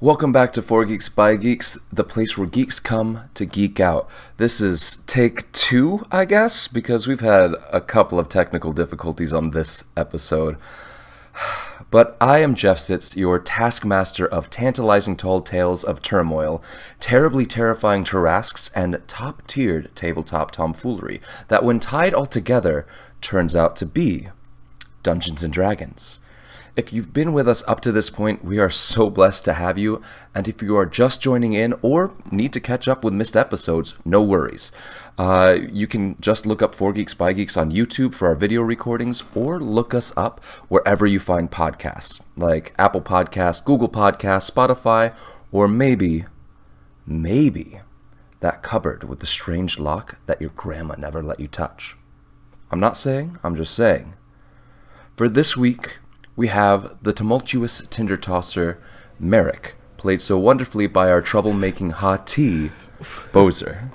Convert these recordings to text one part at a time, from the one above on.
Welcome back to 4 Geeks by Geeks, the place where geeks come to geek out. This is take 2, I guess, because we've had a couple of technical difficulties on this episode. But I am Jeff Sitz, your taskmaster of tantalizing tall tales of turmoil, terribly terrifying tarasques, and top-tiered tabletop tomfoolery that, when tied all together, turns out to be Dungeons & Dragons. If you've been with us up to this point, we are so blessed to have you, and if you are just joining in or need to catch up with missed episodes, no worries. You can just look up 4 Geeks by Geeks on YouTube for our video recordings, or look us up wherever you find podcasts, like Apple Podcasts, Google Podcasts, Spotify, or maybe that cupboard with the strange lock that your grandma never let you touch. I'm not saying, I'm just saying. For this week, we have the tumultuous tinder tosser, Merrick, played so wonderfully by our troublemaking hottie, Boser.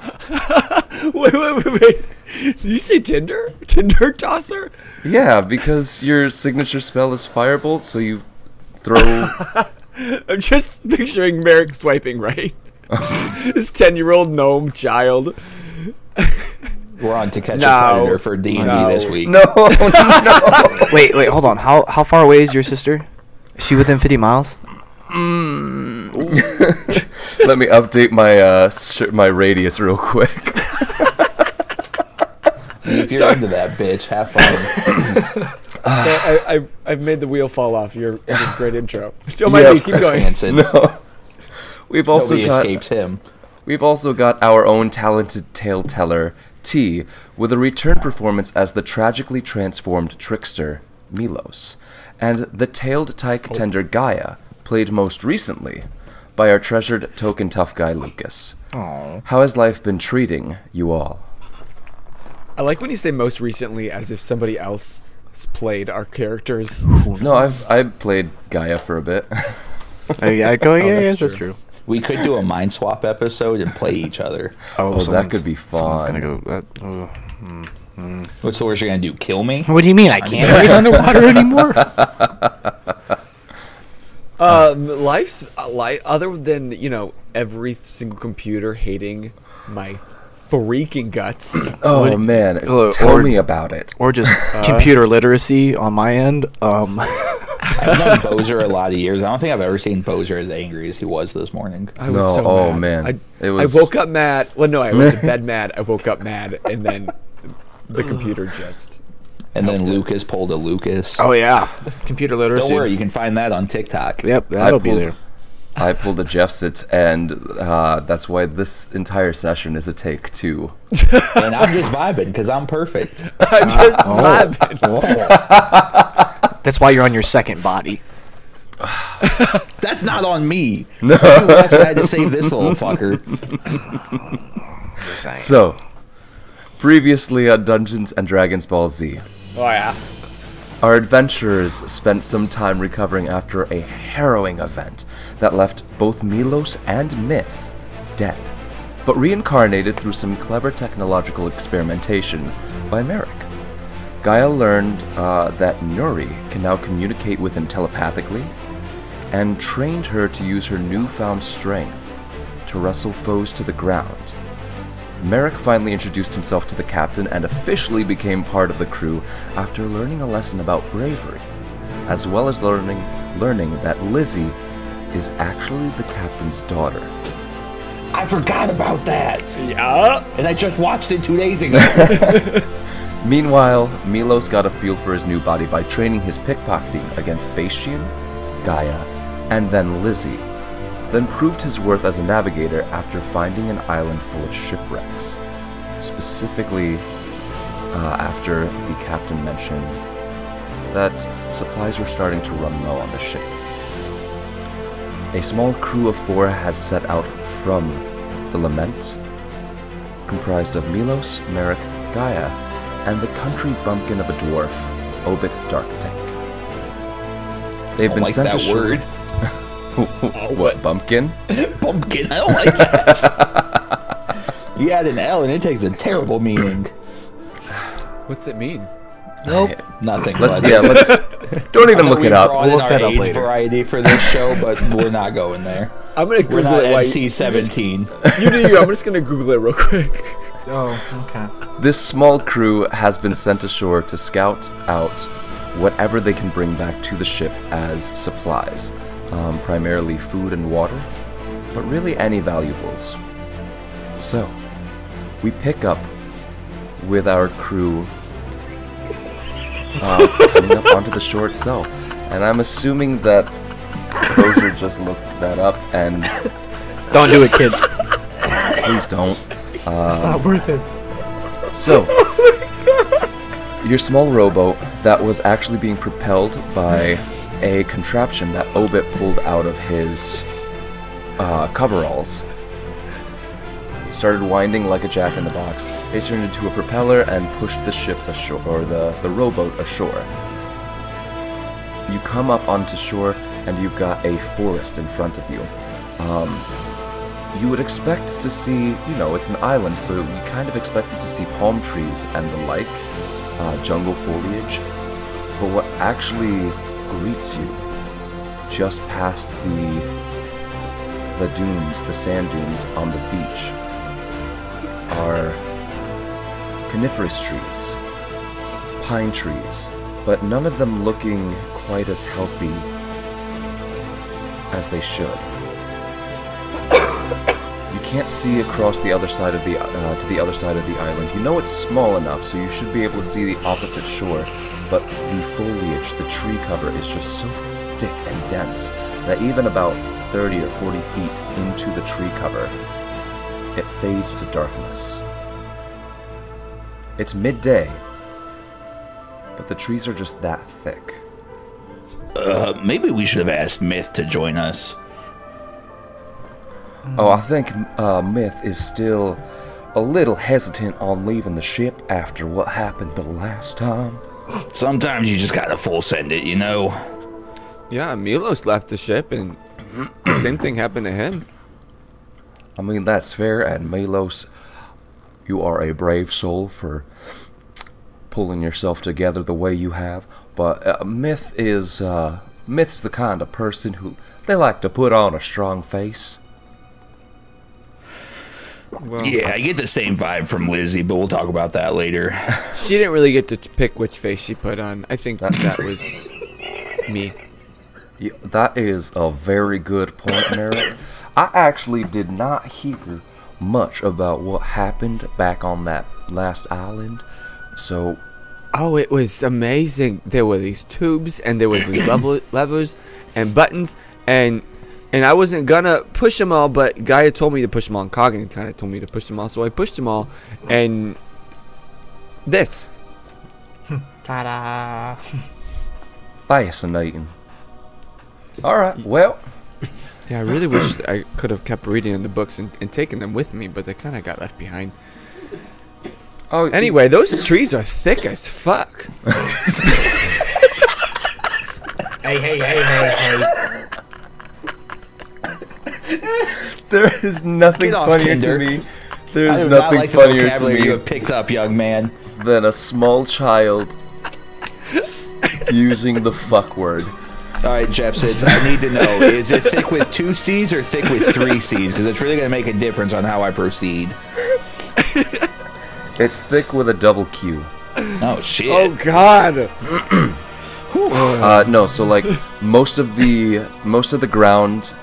Wait. Did you say Tinder? Tinder tosser? Yeah, because your signature spell is Firebolt, so you throw... I'm just picturing Merrick swiping right. This 10-year-old gnome child. We're on To Catch a Predator for D&D this week. No. Wait, hold on. How far away is your sister? Is she within 50 miles? Let me update my my radius real quick. If you're into that, bitch, have fun. So I've made the wheel fall off. You're a great intro. Still might be. Keep going. No. We've also Nobody escapes him. We've also got our own talented tale teller, T, with a return performance as the tragically transformed trickster, Milos, and the tailed tyke tender Gaia, played most recently by our treasured token tough guy, Lucas. Aww. How has life been treating you all? I like when you say most recently as if somebody else has played our characters. No, I've played Gaia for a bit. Yeah, that's true. We could do a mind swap episode and play each other. Oh, that could be fun. Someone's gonna go. What's the worst you're gonna do? Kill me? What do you mean? I can't breathe underwater anymore? Life's other than every single computer hating my freaking guts. Oh man, tell me about it. Or just computer literacy on my end. I've known Boser a lot of years. I don't think I've ever seen Boser as angry as he was this morning. I was so mad. Man, I woke up mad. Well, no, I went to bed mad. I woke up mad, and then the computer just. And then Lucas pulled a Lucas. Oh yeah, computer literacy. Don't worry, you can find that on TikTok. Yep, that'll be there. I pulled a Jeff Sitz, and that's why this entire session is a take 2. And I'm just vibing because I'm perfect. I'm just vibing. That's why you're on your second body. That's not on me. No. I had to save this little fucker. So, previously on Dungeons & Dragons Ball Z. Oh yeah. Our adventurers spent some time recovering after a harrowing event that left both Milos and Myth dead, but reincarnated through some clever technological experimentation by Merrick. Gaia learned that Nuri can now communicate with him telepathically, and trained her to use her newfound strength to wrestle foes to the ground. Merrick finally introduced himself to the captain and officially became part of the crew after learning a lesson about bravery, as well as learning that Lizzie is actually the captain's daughter. I forgot about that. Yeah. And I just watched it 2 days ago. Meanwhile, Milos got a feel for his new body by training his pickpocketing against Bastian, Gaia, and then Lizzie, then proved his worth as a navigator after finding an island full of shipwrecks. Specifically, after the captain mentioned that supplies were starting to run low on the ship. A small crew of 4 has set out from the Lament, comprised of Milos, Merrick, Gaia, and the country bumpkin of a dwarf, Obit Darktank. They've been sent ashore. What, bumpkin? Bumpkin, I don't like that. You add an L and it takes a terrible meaning. What's it mean? Nope. Nothing. Let's Don't even look it up. We'll look that up age later. variety for this show, but we're not going there. I'm gonna We're Google not it. While NC-17. you do you. I'm just gonna Google it real quick. Oh, okay. This small crew has been sent ashore to scout out whatever they can bring back to the ship as supplies, primarily food and water, but really any valuables. So, we pick up with our crew coming up onto the shore itself, and I'm assuming that Boser just looked that up, and Don't do it, kids. please don't. It's not worth it. So, your small rowboat that was actually being propelled by a contraption that Obit pulled out of his coveralls started winding like a jack-in-the-box. It turned into a propeller and pushed the ship ashore, or the rowboat ashore. You come up onto shore and you've got a forest in front of you. You would expect to see, you know, it's an island, so you kind of expected to see palm trees and the like, jungle foliage. But what actually greets you just past the dunes, the sand dunes on the beach, are coniferous trees, pine trees, but none of them looking quite as healthy as they should. You can't see across the other side of the to the other side of the island. You know it's small enough, so you should be able to see the opposite shore, but the foliage, the tree cover, is just so thick and dense that even about 30 or 40 feet into the tree cover, it fades to darkness. It's midday, but the trees are just that thick. Maybe we should have asked Myth to join us. Oh, I think Myth is still a little hesitant on leaving the ship after what happened the last time. Sometimes you just gotta full send it, you know? Yeah, Milos left the ship, and the same thing happened to him. I mean, that's fair, and Milos, you are a brave soul for pulling yourself together the way you have, but Myth is, Myth's the kind of person who, they like to put on a strong face. Well, Yeah, I get the same vibe from Lizzie, but we'll talk about that later. she didn't really get to pick which face she put on. I think that was me. Yeah, that is a very good point, Merritt. I actually did not hear much about what happened back on that last island, so... Oh, it was amazing. There were these tubes, and there was these levers and buttons, and I wasn't gonna push them all, but Gaia told me to push them all, and Coggin kind of told me to push them all, so I pushed them all, and this. Ta-da! Fascinating. Alright, well... Yeah, I really wish I could have kept reading in the books and taken them with me, but they kind of got left behind. Oh, Anyway, those trees are thick as fuck. Hey! There is nothing Get off funnier Tinder. to me. There's I do not nothing like the funnier to vocabulary me you have picked up, young man. than a small child using the fuck word. All right, Jeff Sids, I need to know, is it thick with 2 C's or thick with 3 C's? Because it's really going to make a difference on how I proceed. It's thick with a double Q. Oh, shit. Oh God! No, so like most of the ground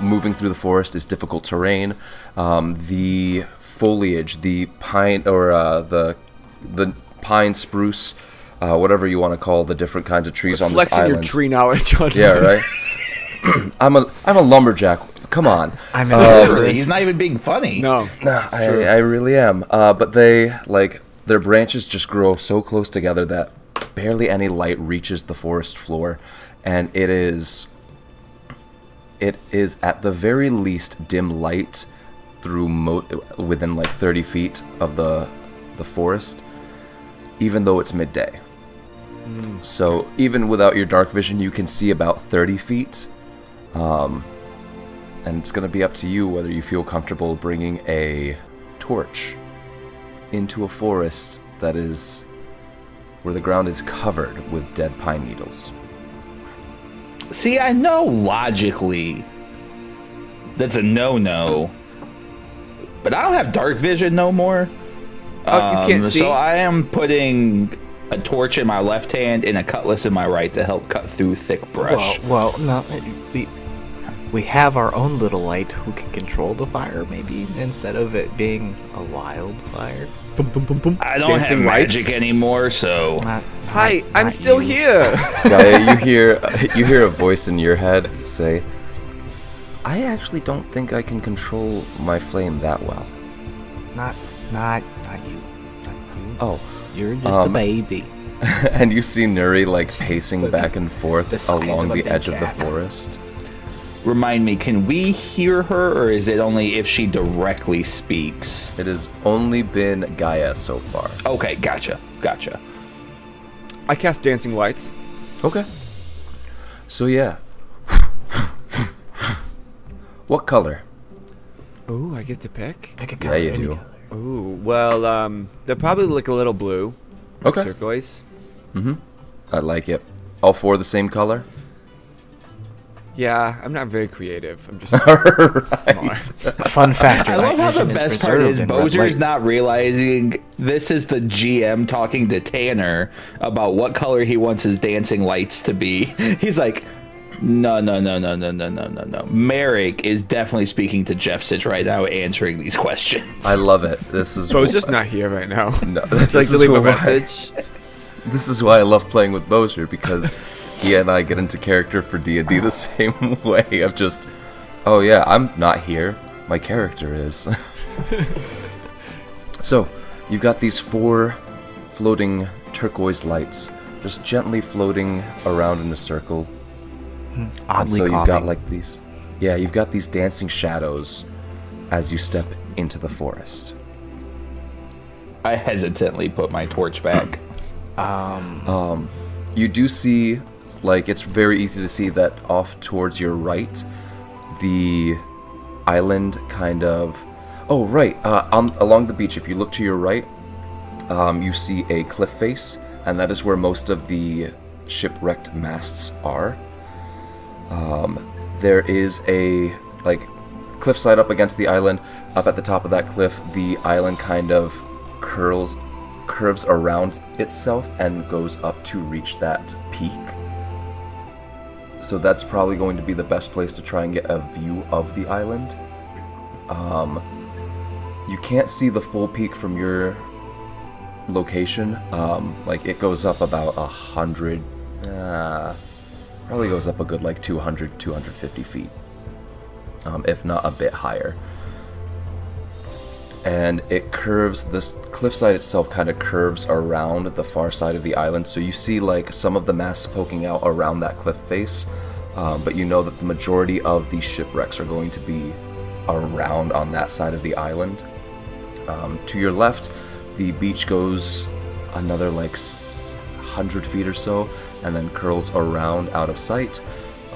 moving through the forest is difficult terrain. The foliage, the pine or the pine, spruce, whatever you want to call the different kinds of trees on this Flexing island. your tree knowledge on Yeah, right. I'm a lumberjack. Come on. I'm Literally, he's not even being funny. No. Nah, I really am. But they, like, their branches just grow so close together that barely any light reaches the forest floor, and it is at the very least dim light through within like 30 feet of the forest, even though it's midday. So even without your dark vision, you can see about 30 feet. And it's going to be up to you whether you feel comfortable bringing a torch into a forest that is where the ground is covered with dead pine needles. See, I know logically that's a no-no, but I don't have dark vision no more. Oh, you can't see? So I am putting a torch in my left hand and a cutlass in my right to help cut through thick brush. Well, no, we have our own little light who can control the fire, maybe, instead of it being a wildfire. I don't Dancing have lights. magic anymore, so Hi, I'm still here. Gaia, you hear a voice in your head say, I actually don't think I can control my flame that well. Not you. Oh. You're just a baby. And you see Nuri like pacing back and forth the size along of a the big edge of the cat. forest. remind me, can we hear her, or is it only if she directly speaks? It has only been Gaia so far. Okay, gotcha. I cast dancing lights. Okay. So yeah. What color? Ooh, I get to pick? Pick a Yeah, color, you any do. color. Ooh, well, they're probably like a little blue. Okay. Turquoise. I like it. All four the same color? Yeah, I'm not very creative. I'm just Right. smart. Fun fact: I your love night how the vision best part preserved is in red Boser's light. not realizing this is the GM talking to Tanner about what color he wants his dancing lights to be. He's like, no. Merrick is definitely speaking to Jeff Sitch right now, answering these questions. I love it. This is Bo's not here right now. No, It's like this to is leave a why- message. This is why I love playing with Boser, because he and I get into character for D&D the same way of just, oh yeah, I'm not here, my character is. So, you've got these 4 floating turquoise lights, just gently floating around in a circle. Oddly So you've calming. got like these, yeah, you've got these dancing shadows as you step into the forest. I hesitantly put my torch back. You do see, like, it's very easy to see that off towards your right, the island kind of... Oh, right, along the beach, if you look to your right, you see a cliff face, and that is where most of the shipwrecked masts are. There is a, like, cliffside up against the island. Up at the top of that cliff, the island kind of curves around itself and goes up to reach that peak. So that's probably going to be the best place to try and get a view of the island. You can't see the full peak from your location. Like, it goes up about 100, probably goes up a good like 200, 250 feet, if not a bit higher. And it curves, this cliffside itself kind of curves around the far side of the island, so you see like some of the masts poking out around that cliff face, but you know that the majority of these shipwrecks are going to be around on that side of the island. To your left, the beach goes another like 100 feet or so, and then curls around out of sight.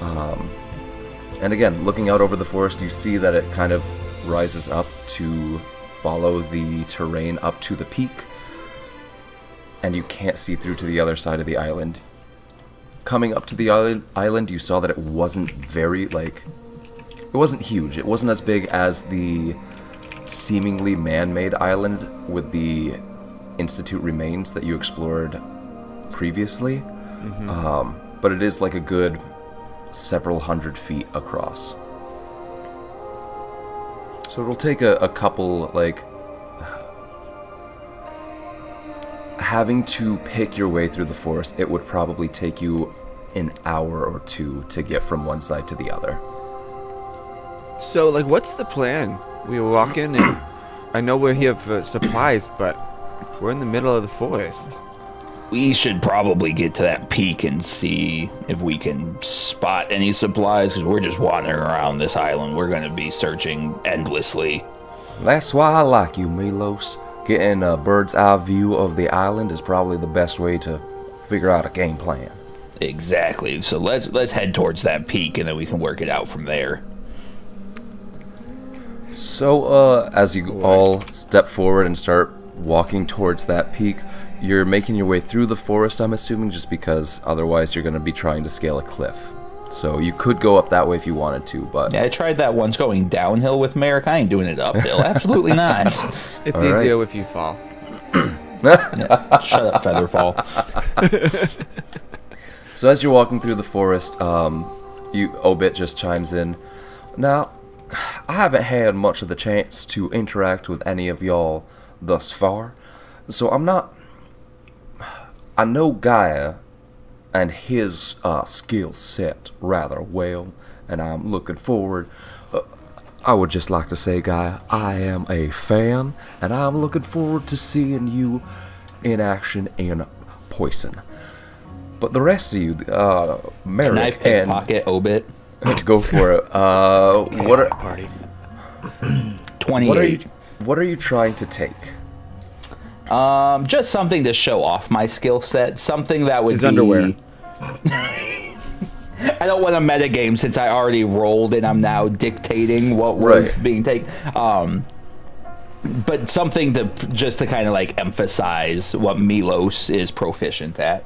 And again, looking out over the forest, you see that it kind of rises up to follow the terrain up to the peak, and you can't see through to the other side of the island. Coming up to the island, you saw that it wasn't very, like, it wasn't huge. It wasn't as big as the seemingly man-made island with the Institute remains that you explored previously. But it is like a good several hundred feet across. So it'll take a couple, like, having to pick your way through the forest, it would probably take you an hour or 2 to get from one side to the other. So, like, what's the plan? We walk in and I know we're here for supplies, but we're in the middle of the forest. We should probably get to that peak and see if we can spot any supplies, because we're just wandering around this island. We're going to be searching endlessly. That's why I like you, Milos. Getting a bird's eye view of the island is probably the best way to figure out a game plan. Exactly. So let's head towards that peak, and then we can work it out from there. So, as you all step forward and start walking towards that peak, you're making your way through the forest, I'm assuming, just because otherwise you're going to be trying to scale a cliff. So you could go up that way if you wanted to, but Yeah, I tried that once going downhill with Merrick. I ain't doing it uphill. Absolutely not. It's All right. easier if you fall. Yeah, shut up, Featherfall. So as you're walking through the forest, Obit just chimes in. Now, I haven't had much of the chance to interact with any of y'all thus far, so I know Gaia and his skill set rather well, and I'm looking forward. I would just like to say, Gaia, I am a fan, and I'm looking forward to seeing you in action in Poison. But the rest of you, Merrick Can I and pickpocket Obit? go for it. What are Party. 28. what are you trying to take? Just something to show off my skill set. Something that would His be... underwear. I don't want a metagame since I already rolled and I'm now dictating what was Right. being taken. But something to just to kind of like emphasize what Milos is proficient at.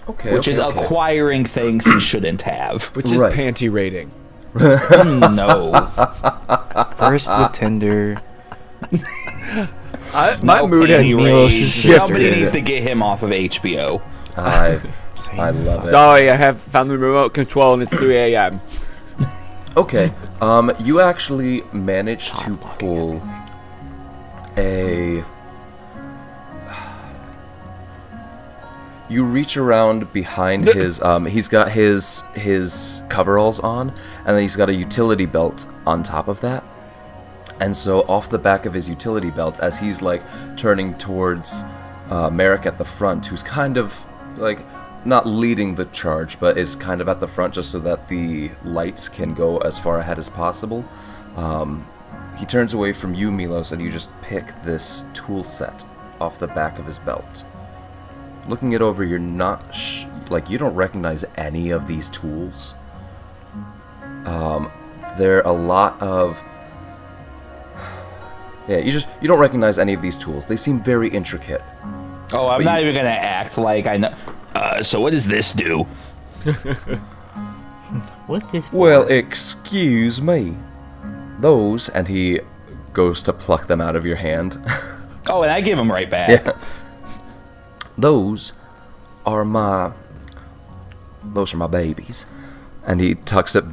Okay, Which is okay. acquiring things he shouldn't have. Which is Right. panty rating. No. First the Tinder. My No mood has panty raise. shifted. Somebody needs to get him off of HBO. I love it. Sorry, I have found the remote control and it's 3 a.m. Okay, you actually managed to pull a... You reach around behind his, he's got his coveralls on, and then he's got a utility belt on top of that. And so off the back of his utility belt, as he's like turning towards Merrick at the front, who's kind of like not leading the charge, but is kind of at the front just so that the lights can go as far ahead as possible. He turns away from you, Milos, and you just pick this tool set off the back of his belt. Looking it over, you're not like you don't recognize any of these tools. There are a lot of you don't recognize any of these tools. They seem very intricate. Oh, I'm not even gonna act like I know. So what does this do? What's this for? Well, excuse me. Those, and he goes to pluck them out of your hand. Oh, and I give him right back. Yeah. Those are my babies. And he tucks it.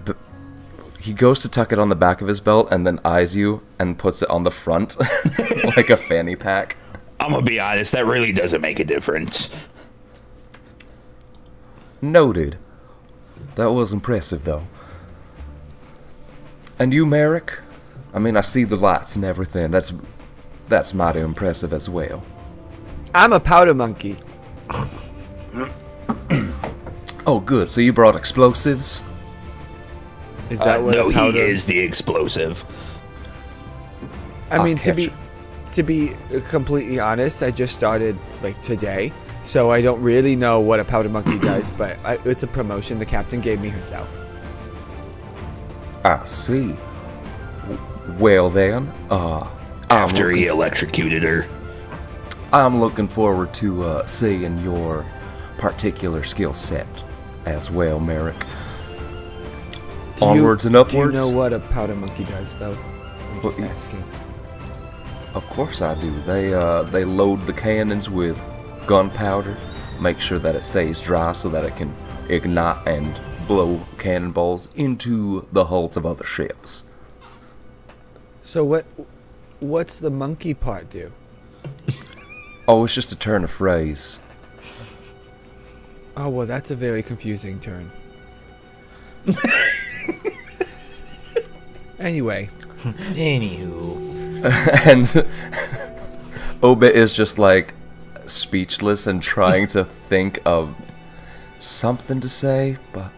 He goes to tuck it on the back of his belt and then eyes you and puts it on the front like a fanny pack. I'm gonna be honest, that really doesn't make a difference. Noted. That was impressive, though. And you, Merrick? I mean, I see the lights and everything. That's mighty impressive as well. I'm a powder monkey. Oh, good. So you brought explosives? Is that what No, a he powder? is the explosive. I mean, I'll to catch be completely honest, I just started like today, so I don't really know what a powder monkey does. But it's a promotion the captain gave me herself. I see. Well then, After he electrocuted her. I'm looking forward to seeing your particular skill set as well, Merrick. Onwards and upwards. Do you know what a powder monkey does, though? I'm just Well, asking. Of course I do. They load the cannons with gunpowder, make sure that it stays dry so that it can ignite and blow cannonballs into the hulls of other ships. So what's the monkey part do? Oh, it's just a turn of phrase. Oh well, that's a very confusing turn. Anyway, Anywho. And Obit is just like speechless and trying to think of something to say, but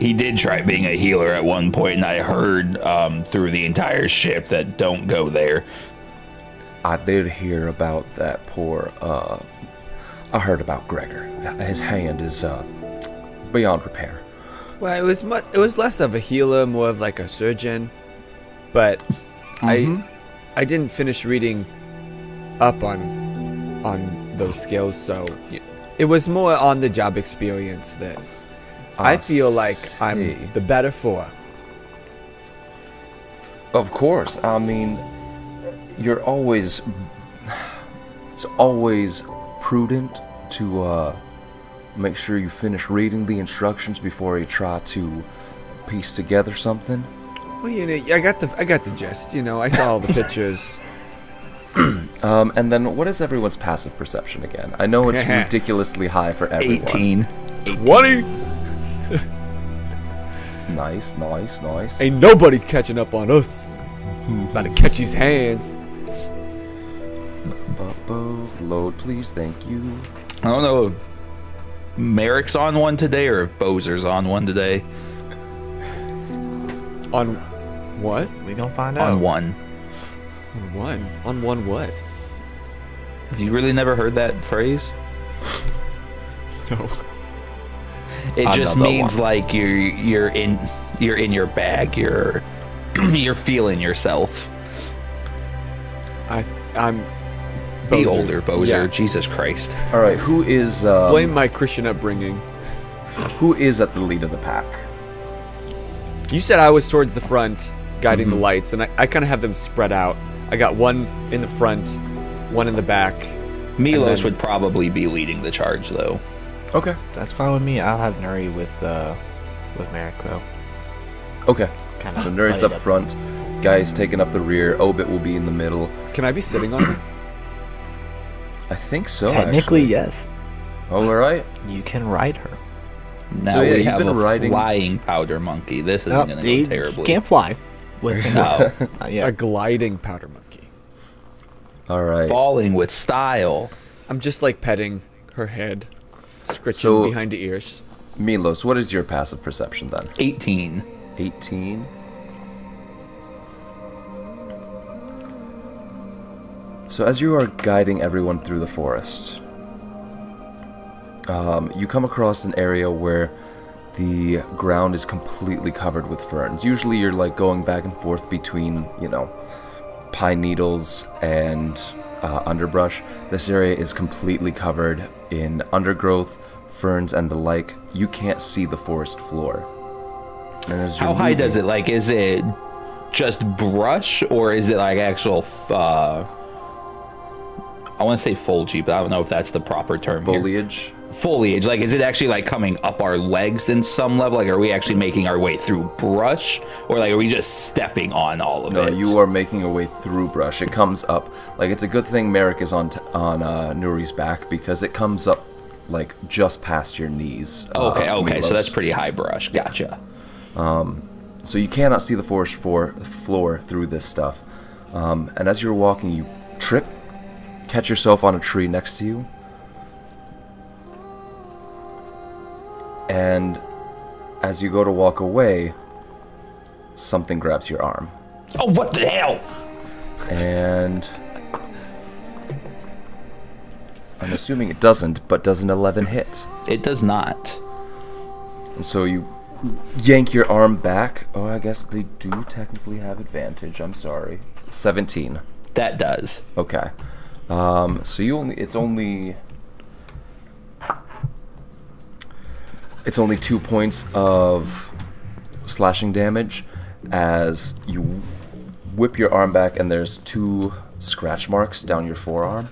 He did try being a healer at one point, and I heard through the entire ship that don't go there. I did hear about that poor, I heard about Gregor. His hand is beyond repair. well, it was less of a healer, more of like a surgeon. But I didn't finish reading up on those skills, so it was more on the job experience that I feel like see. I'm the better for. Of course. I mean, you're always... It's always prudent to make sure you finish reading the instructions before you try to piece together something. Well, you know, I got the gist. You know, I saw all the pictures. And then what is everyone's passive perception again? I know it's ridiculously high for everyone. 18. 20. Nice, nice, nice. Ain't nobody catching up on us. About to catch his hands. Load, please, thank you. I don't know if Merrick's on one today or if Boser's on one today. On what? We gonna find out. On one. On one? On one what? You really never heard that phrase? No. It just Another means one. like you're in your bag. You're feeling yourself. I'm. Be Boser's. older, Boser. Yeah. Jesus Christ. All right, who is Blame my Christian upbringing. who is at the lead of the pack? You said I was towards the front, guiding the lights, and I kind of have them spread out. I got one in the front, one in the back. Milos then- would probably be leading the charge, though. Okay. That's fine with me. I'll have Nuri with Merrick though. Okay. Kinda So Nuri's buddied up front, Guy's taking up the rear, Obit will be in the middle. Can I be sitting on it? I think so, Technically, actually. yes. Oh, all right. You can ride her. Now So, yeah, we you've have been a riding- flying powder monkey. This isn't No, going to you go terribly. can't fly. With No. Not A yet. gliding powder monkey. All right. Falling with style. I'm just like petting her head, scratching So- behind the ears. Milos, what is your passive perception then? 18. 18. So as you are guiding everyone through the forest, you come across an area where the ground is completely covered with ferns. Usually you're like going back and forth between, you know, pine needles and underbrush. This area is completely covered in undergrowth, ferns, and the like. You can't see the forest floor. And as you're How high does moving- it? Like, is it just brush or is it like actual, I want to say foliage, but I don't know if that's the proper term here. foliage? Foliage, like, is it actually like coming up our legs in some level? Like, are we actually making our way through brush, or like are we just stepping on all of No, it? you are making your way through brush. It comes up like it's a good thing Merrick is on Nuri's back because it comes up like just past your knees. Okay, so Milos. that's pretty high brush. Gotcha. So you cannot see the forest floor through this stuff. And as you're walking, you trip, catch yourself on a tree next to you, and as you go to walk away, something grabs your arm. Oh, what the hell? And I'm assuming it doesn't, but does an 11 hit? It does not. And so you yank your arm back. Oh, I guess they do technically have advantage. I'm sorry. 17. That does. Okay. So it's only 2 points of slashing damage as you whip your arm back and there's 2 scratch marks down your forearm.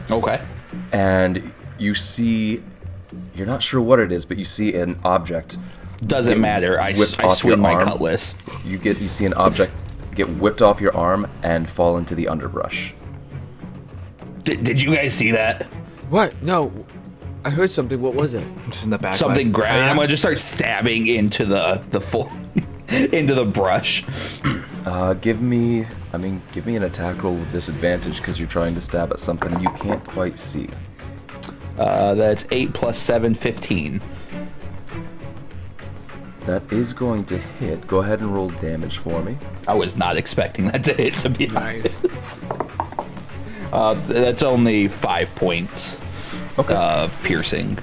Okay. And you see, you're not sure what it is, but you see an object. Doesn't matter. I whipped off swing your my arm. cutlass. You see an object get whipped off your arm and fall into the underbrush. Did you guys see that? What? No. I heard something. What was it? Just in the back. Something like, grabbing. I'm gonna just start stabbing into the full into the brush. Give me an attack roll with disadvantage because you're trying to stab at something you can't quite see. That's 8 plus 7, 15. That is going to hit. Go ahead and roll damage for me. I was not expecting that to hit, to be Nice. honest. That's only 5 points of piercing.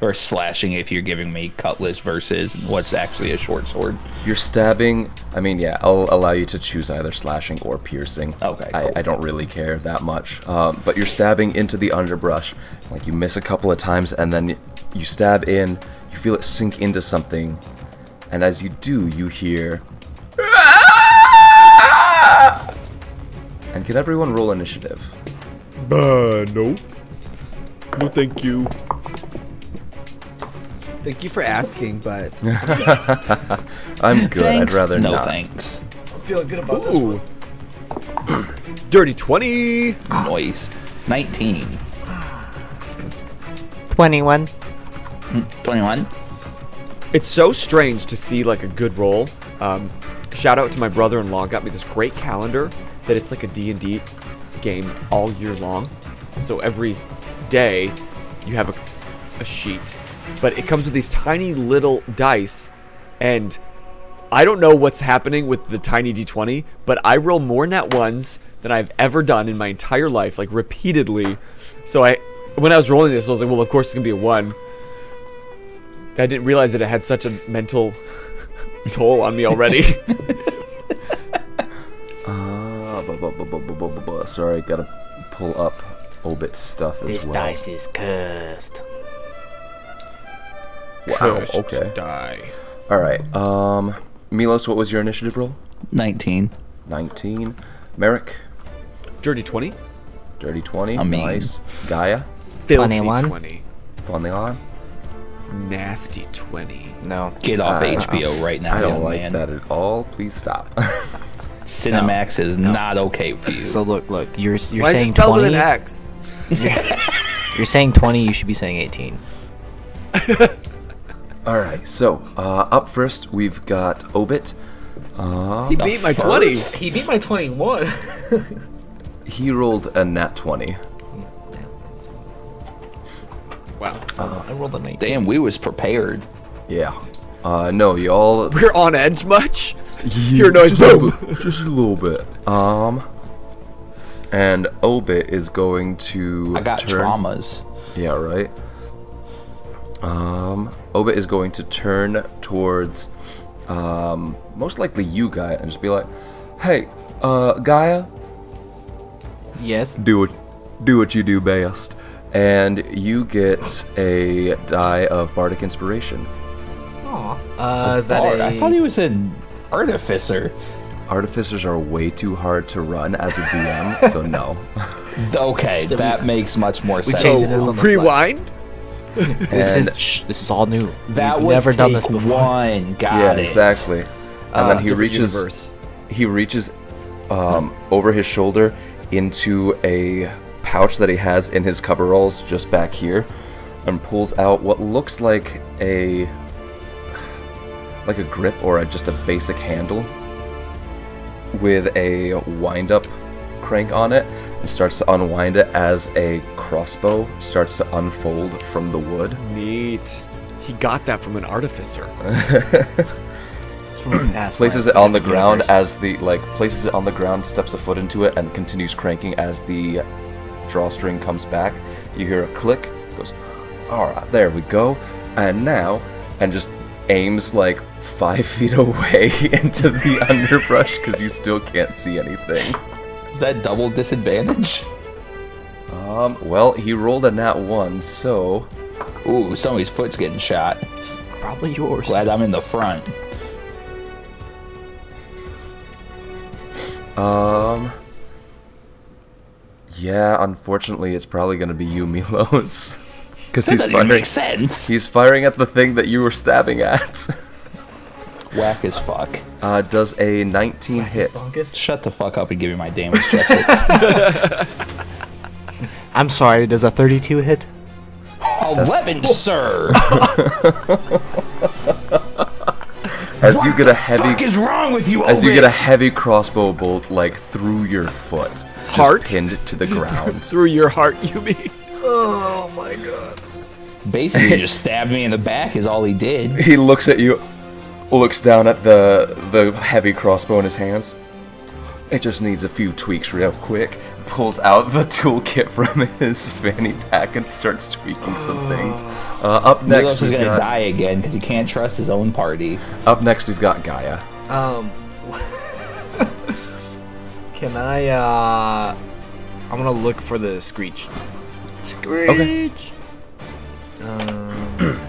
Or slashing if you're giving me cutlass versus what's actually a short sword. You're stabbing. I mean, yeah, I'll allow you to choose either slashing or piercing. Okay, cool. I don't really care that much. But you're stabbing into the underbrush. Like, you miss a couple of times, and then You stab in, you feel it sink into something, and as you do, you hear... And can everyone roll initiative? No. No, thank you. Thank you for asking, but... I'm good, Thanks. I'd rather no not. thanks. I'm feeling good about this one. Dirty 20. Noise. 19. 21. 21. It's so strange to see like a good roll. Shout out to my brother-in-law, got me this great calendar that it's like a D&D game all year long. So every day you have a sheet, but it comes with these tiny little dice, and I don't know what's happening with the tiny D20, but I roll more nat ones than I've ever done in my entire life, like repeatedly. So when I was rolling this, I was like, well, of course it's gonna be a 1. I didn't realize that it had such a mental toll on me already. Sorry, gotta pull up Obit's stuff as This well. dice is cursed. Wow, okay. Die. Alright, Milos, what was your initiative roll? 19. 19. Merrick, Dirty 20. dirty 20. I mean- Nice. Gaia, Filthy 21. 20. Thonion. Nasty 20. No. Get off HBO right now, I don't young like man. that at all. Please stop. Cinemax is not okay for you. So look, you're Why saying is it spelled with 20. an X? You're saying 20. You should be saying 18. Alright, so, up first, we've got Obit. He beat my 20. He beat my 21. He rolled a nat 20. Wow. I rolled a 19. Damn, we was prepared. Yeah. No, y'all... We're on edge much? Hear a noise, boom! Just a little bit. And Obit is going to I got turn... traumas. Yeah, right. Obit is going to turn towards, most likely you, Gaia, and just be like, "Hey, Gaia, Yes. do what you do best." And you get a die of bardic inspiration. Aw. Is that Bard. a... I thought he was an artificer. Artificers are way too hard to run as a DM, so no. Okay, that makes much more sense. changed So, it as on the fly. rewind? And This is all new. That We've was never done this take before. one. Got yeah, it. exactly. And then he Different reaches. universe. He reaches over his shoulder into a pouch that he has in his coveralls just back here, and pulls out what looks like a grip or just a basic handle with a wind-up crank on it, and starts to unwind it as a crossbow starts to unfold from the wood. Neat. He got that from an artificer. It's from a past Places life it on the ground universe. as the places it on the ground, steps a foot into it, and continues cranking as the drawstring comes back. You hear a click. Goes, all right, there we go. And now, and just aims like 5 feet away into the underbrush because you still can't see anything. Is that double disadvantage? Well, he rolled a nat 1, so Ooh, somebody's foot's getting shot. Probably yours. Glad I'm in the front. yeah, unfortunately, it's probably gonna be you, Milos, because That he's doesn't even firing. make sense. He's firing at the thing that you were stabbing at. Whack as fuck. Does a 19 hit? Shut the fuck up and give me my damage check. I'm sorry, does a 32 hit? 11, sir. As you get a heavy, What the fuck is wrong with you? as you get a Obit? heavy crossbow bolt like through your foot, just Heart? pinned to the ground. Through your heart, you mean? Basically, he just stabbed me in the back. Is all he did. He looks at you, looks down at the heavy crossbow in his hands. It just needs a few tweaks real quick. Pulls out the toolkit from his fanny pack and starts tweaking some things. Up next, Milos is we've gonna got, die again because he can't trust his own party. up next we've got Gaia. Can I, I'm gonna look for the screech. Screech! Okay.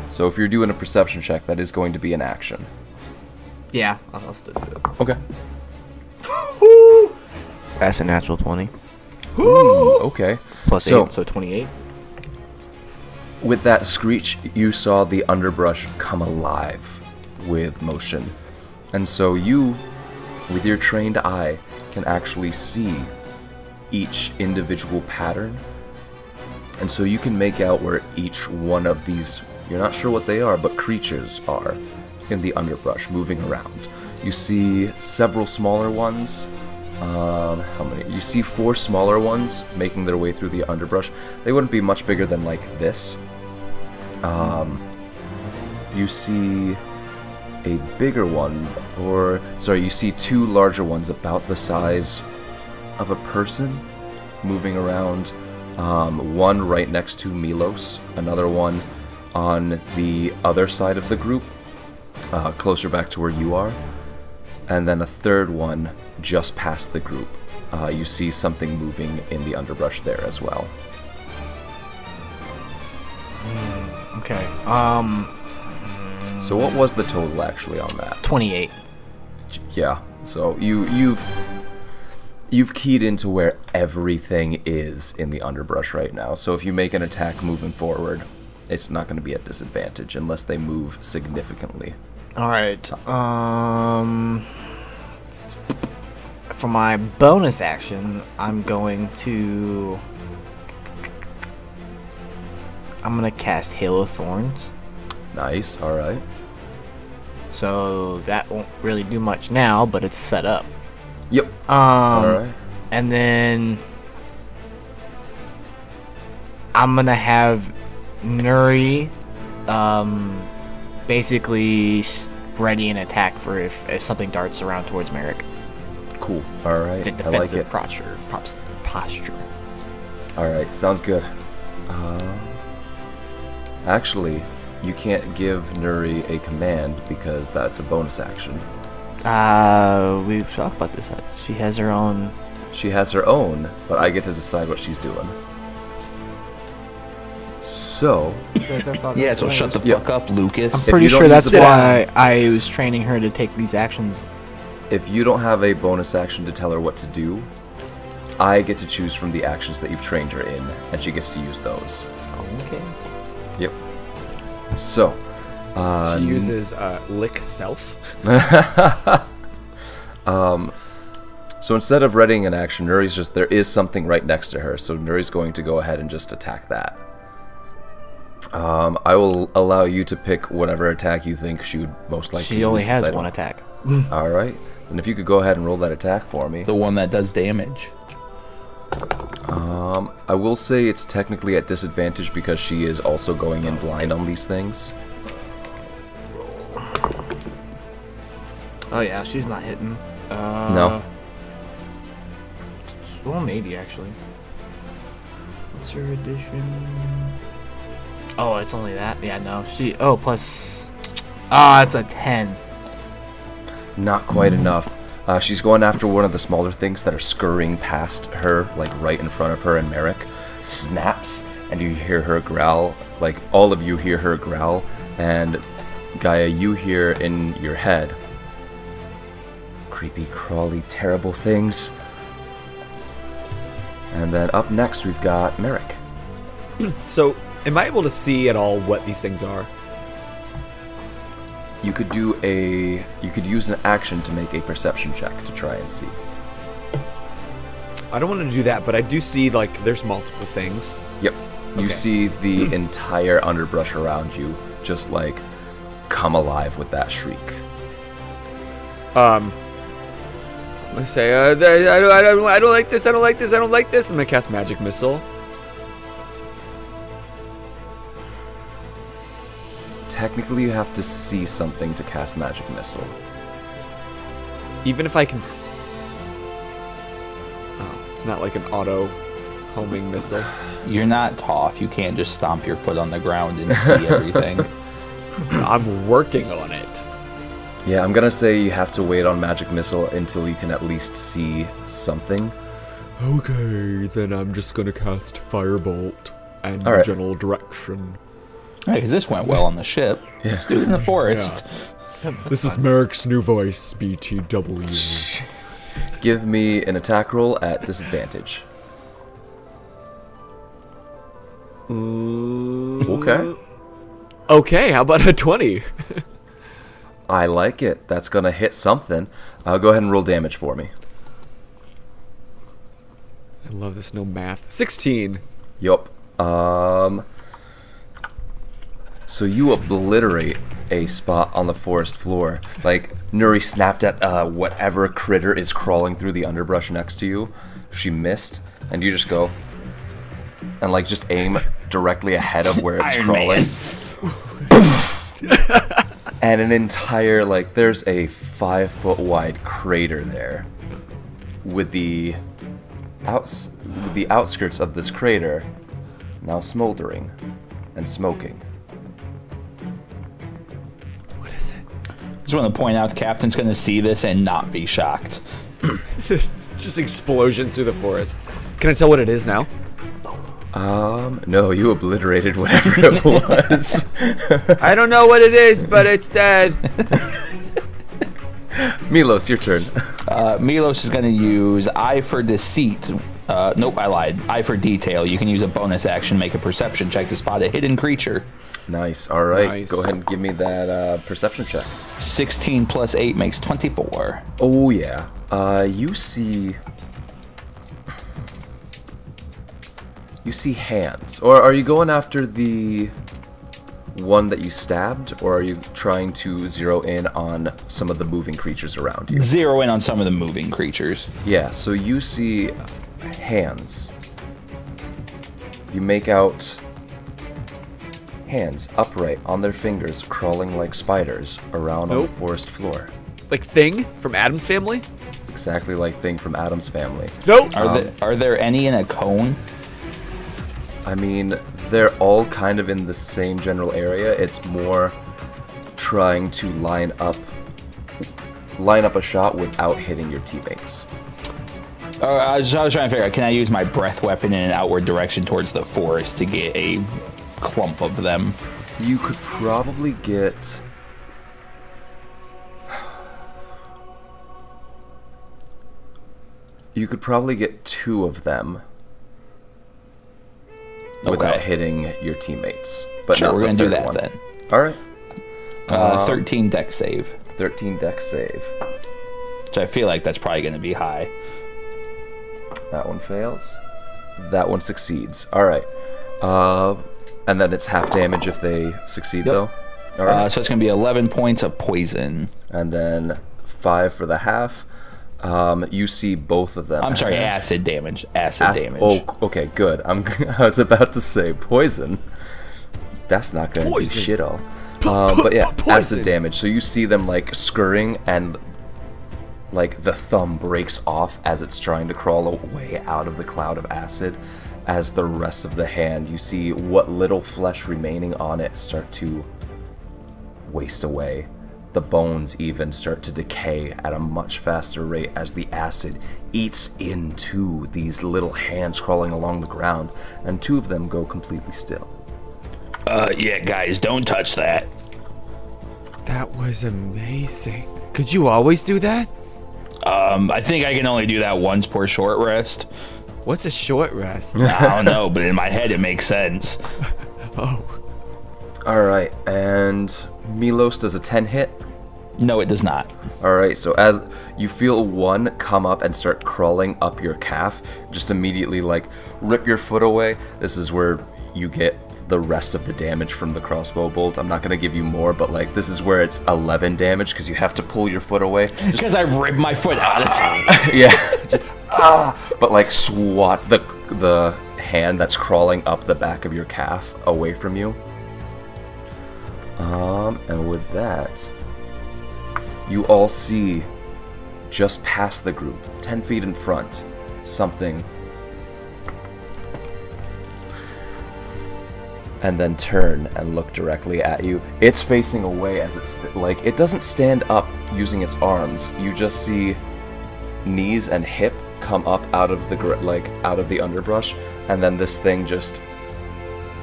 So if you're doing a perception check, that is going to be an action. Yeah, I'll still do it. Okay. That's a natural 20. Ooh, okay. Plus 8, so 28. With that screech, you saw the underbrush come alive with motion. And so you, with your trained eye, can actually see each individual pattern. And so you can make out where each one of these, you're not sure what they are, but creatures are in the underbrush moving around. You see several smaller ones. How many? You see 4 smaller ones making their way through the underbrush. They wouldn't be much bigger than like this. You see a bigger one, or sorry, you see 2 larger ones about the size of a person moving around. One right next to Milos, another one on the other side of the group, closer back to where you are, and then a third one just past the group. You see something moving in the underbrush there as well. Okay. So what was the total actually on that? 28. Yeah. So you've keyed into where everything is in the underbrush right now. So if you make an attack moving forward, it's not going to be at disadvantage unless they move significantly. All right. For my bonus action, I'm gonna cast Hail of Thorns. Nice. All right. So that won't really do much now, but it's set up. Yep. All right. And then I'm gonna have Nuri basically ready an attack for if something darts around towards Merrick. Cool. All right. The defensive posture. All right. Sounds good. Actually, you can't give Nuri a command because that's a bonus action. We've talked about this. She has her own. She has her own, but I get to decide what she's doing. So, Yeah, so shut the fuck up, Lucas. I'm pretty you don't sure use that's the why I was training her to take these actions. if you don't have a bonus action to tell her what to do, I get to choose from the actions that you've trained her in, and she gets to use those. Okay. Yep. So, She uses lick self. So instead of readying an action, Nuri's just, there is something right next to her, so Nuri's going to go ahead and just attack that. I will allow you to pick whatever attack you think she would most likely use. She only has since I one don't- attack. Alright, and if you could go ahead and roll that attack for me. The one that does damage. I will say it's technically at disadvantage because she is also going in blind on these things. Oh yeah, she's not hitting. No. Well, maybe actually. What's her addition? Oh, it's only that. Yeah, no. Plus. It's a 10. Not quite enough. She's going after one of the smaller things that are scurrying past her, like right in front of her, and Merrick snaps, and you hear her growl. Like, all of you hear her growl, and Gaia, you hear in your head, creepy, crawly, terrible things. And then up next, we've got Merrick. So, am I able to see at all what these things are? You could use an action to make a perception check to try and see. I don't want to do that, but I do see, like, there's multiple things. Yep. You Okay. see the entire underbrush around you just, like, come alive with that shriek. I say, I don't like this, I don't like this, I don't like this. I'm gonna cast Magic Missile. Technically, you have to see something to cast Magic Missile. Even if I can it's not like an auto homing missile. You're not Toph. You can't just stomp your foot on the ground and see everything. I'm working on it. Yeah, I'm gonna say you have to wait on Magic Missile until you can at least see something. Okay, then I'm just gonna cast Firebolt and All right. General Direction. Because this went well on the ship. Yeah. Let's do it in the forest. This is Merrick's new voice, BTW. Give me an attack roll at disadvantage. Okay. Okay, how about a 20? I like it. That's gonna hit something. Go ahead and roll damage for me. I love this no math. 16. Yup. So you obliterate a spot on the forest floor. Like, Nuri snapped at whatever critter is crawling through the underbrush next to you. She missed, and you just go and like just aim directly ahead of where it's Iron crawling. And an entire, like, there's a 5-foot wide crater there with the outskirts of this crater now smoldering and smoking. What is it? Just want to point out the captain's going to see this and not be shocked. Just explosions through the forest. Can I tell what it is now? No, you obliterated whatever it was. I don't know what it is, but it's dead. Milos, your turn. Milos is going to use Eye for Deceit. Nope, I lied. Eye for Detail. You can use a bonus action, make a perception check to spot a hidden creature. Nice. All right. Nice. Go ahead and give me that perception check. 16 plus 8 makes 24. Oh, yeah. You see hands. Or are you going after the one that you stabbed, or are you trying to zero in on some of the moving creatures around you? Zero in on some of the moving creatures. Yeah, so you see hands. You make out hands upright on their fingers, crawling like spiders around on the forest floor. Like Thing from Adam's Family? Exactly like Thing from Adam's Family. Nope. Are there any in a cone? I mean, they're all kind of in the same general area. It's more trying to line up a shot without hitting your teammates. I was trying to figure out, can I use my breath weapon in an outward direction towards the forest to get a clump of them? You could probably get... You could probably get 2 of them without hitting your teammates. But Sure, not we're the going to do third that one. then. Alright. 13 deck save, 13 dex save. which I feel like that's probably going to be high. That one fails. That one succeeds. Alright. And then it's half damage if they succeed, though? Alright. So it's going to be 11 points of poison. And then 5 for the half. You see both of them. I'm sorry, acid damage. Acid damage. Oh, okay, good. I was about to say poison. That's not going to do shit all. But yeah, acid damage. So you see them like scurrying, and like the thumb breaks off as it's trying to crawl away out of the cloud of acid. As the rest of the hand, you see what little flesh remaining on it start to waste away. The bones even start to decay at a much faster rate as the acid eats into these little hands crawling along the ground, and 2 of them go completely still. Yeah, guys, don't touch that. That was amazing. Could you always do that? I think I can only do that once per short rest. What's a short rest? I don't know, but in my head it makes sense. Oh. Alright, and Milos, does a 10 hit? No, it does not. Alright, so as you feel one come up and start crawling up your calf, just immediately like rip your foot away. This is where you get the rest of the damage from the crossbow bolt. I'm not going to give you more, but like this is where it's 11 damage because you have to pull your foot away. Because I ripped my foot out of it. Yeah. But like swat the hand that's crawling up the back of your calf away from you. And with that, you all see just past the group, 10 feet in front, something, and then turn and look directly at you. It's facing away as it's like it doesn't stand up using its arms. You just see knees and hip come up out of the out of the underbrush, and then this thing just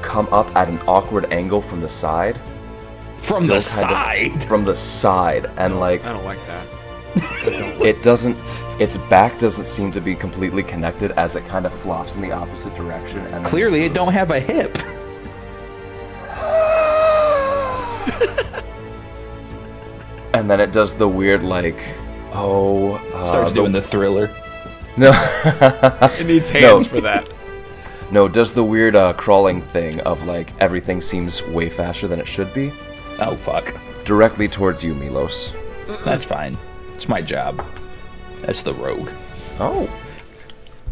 come up at an awkward angle from the side. From the Still kind side. from the side, and like I don't like that. it doesn't. Its back doesn't seem to be completely connected as it kind of flops in the opposite direction. And then Clearly, just it don't have a hip. And then it does the weird like, Starts doing the Thriller. no, It needs hands for that. no, does the weird crawling thing of like everything seems way faster than it should be, Oh fuck. directly towards you, Milos. That's fine. It's my job. That's the rogue. Oh,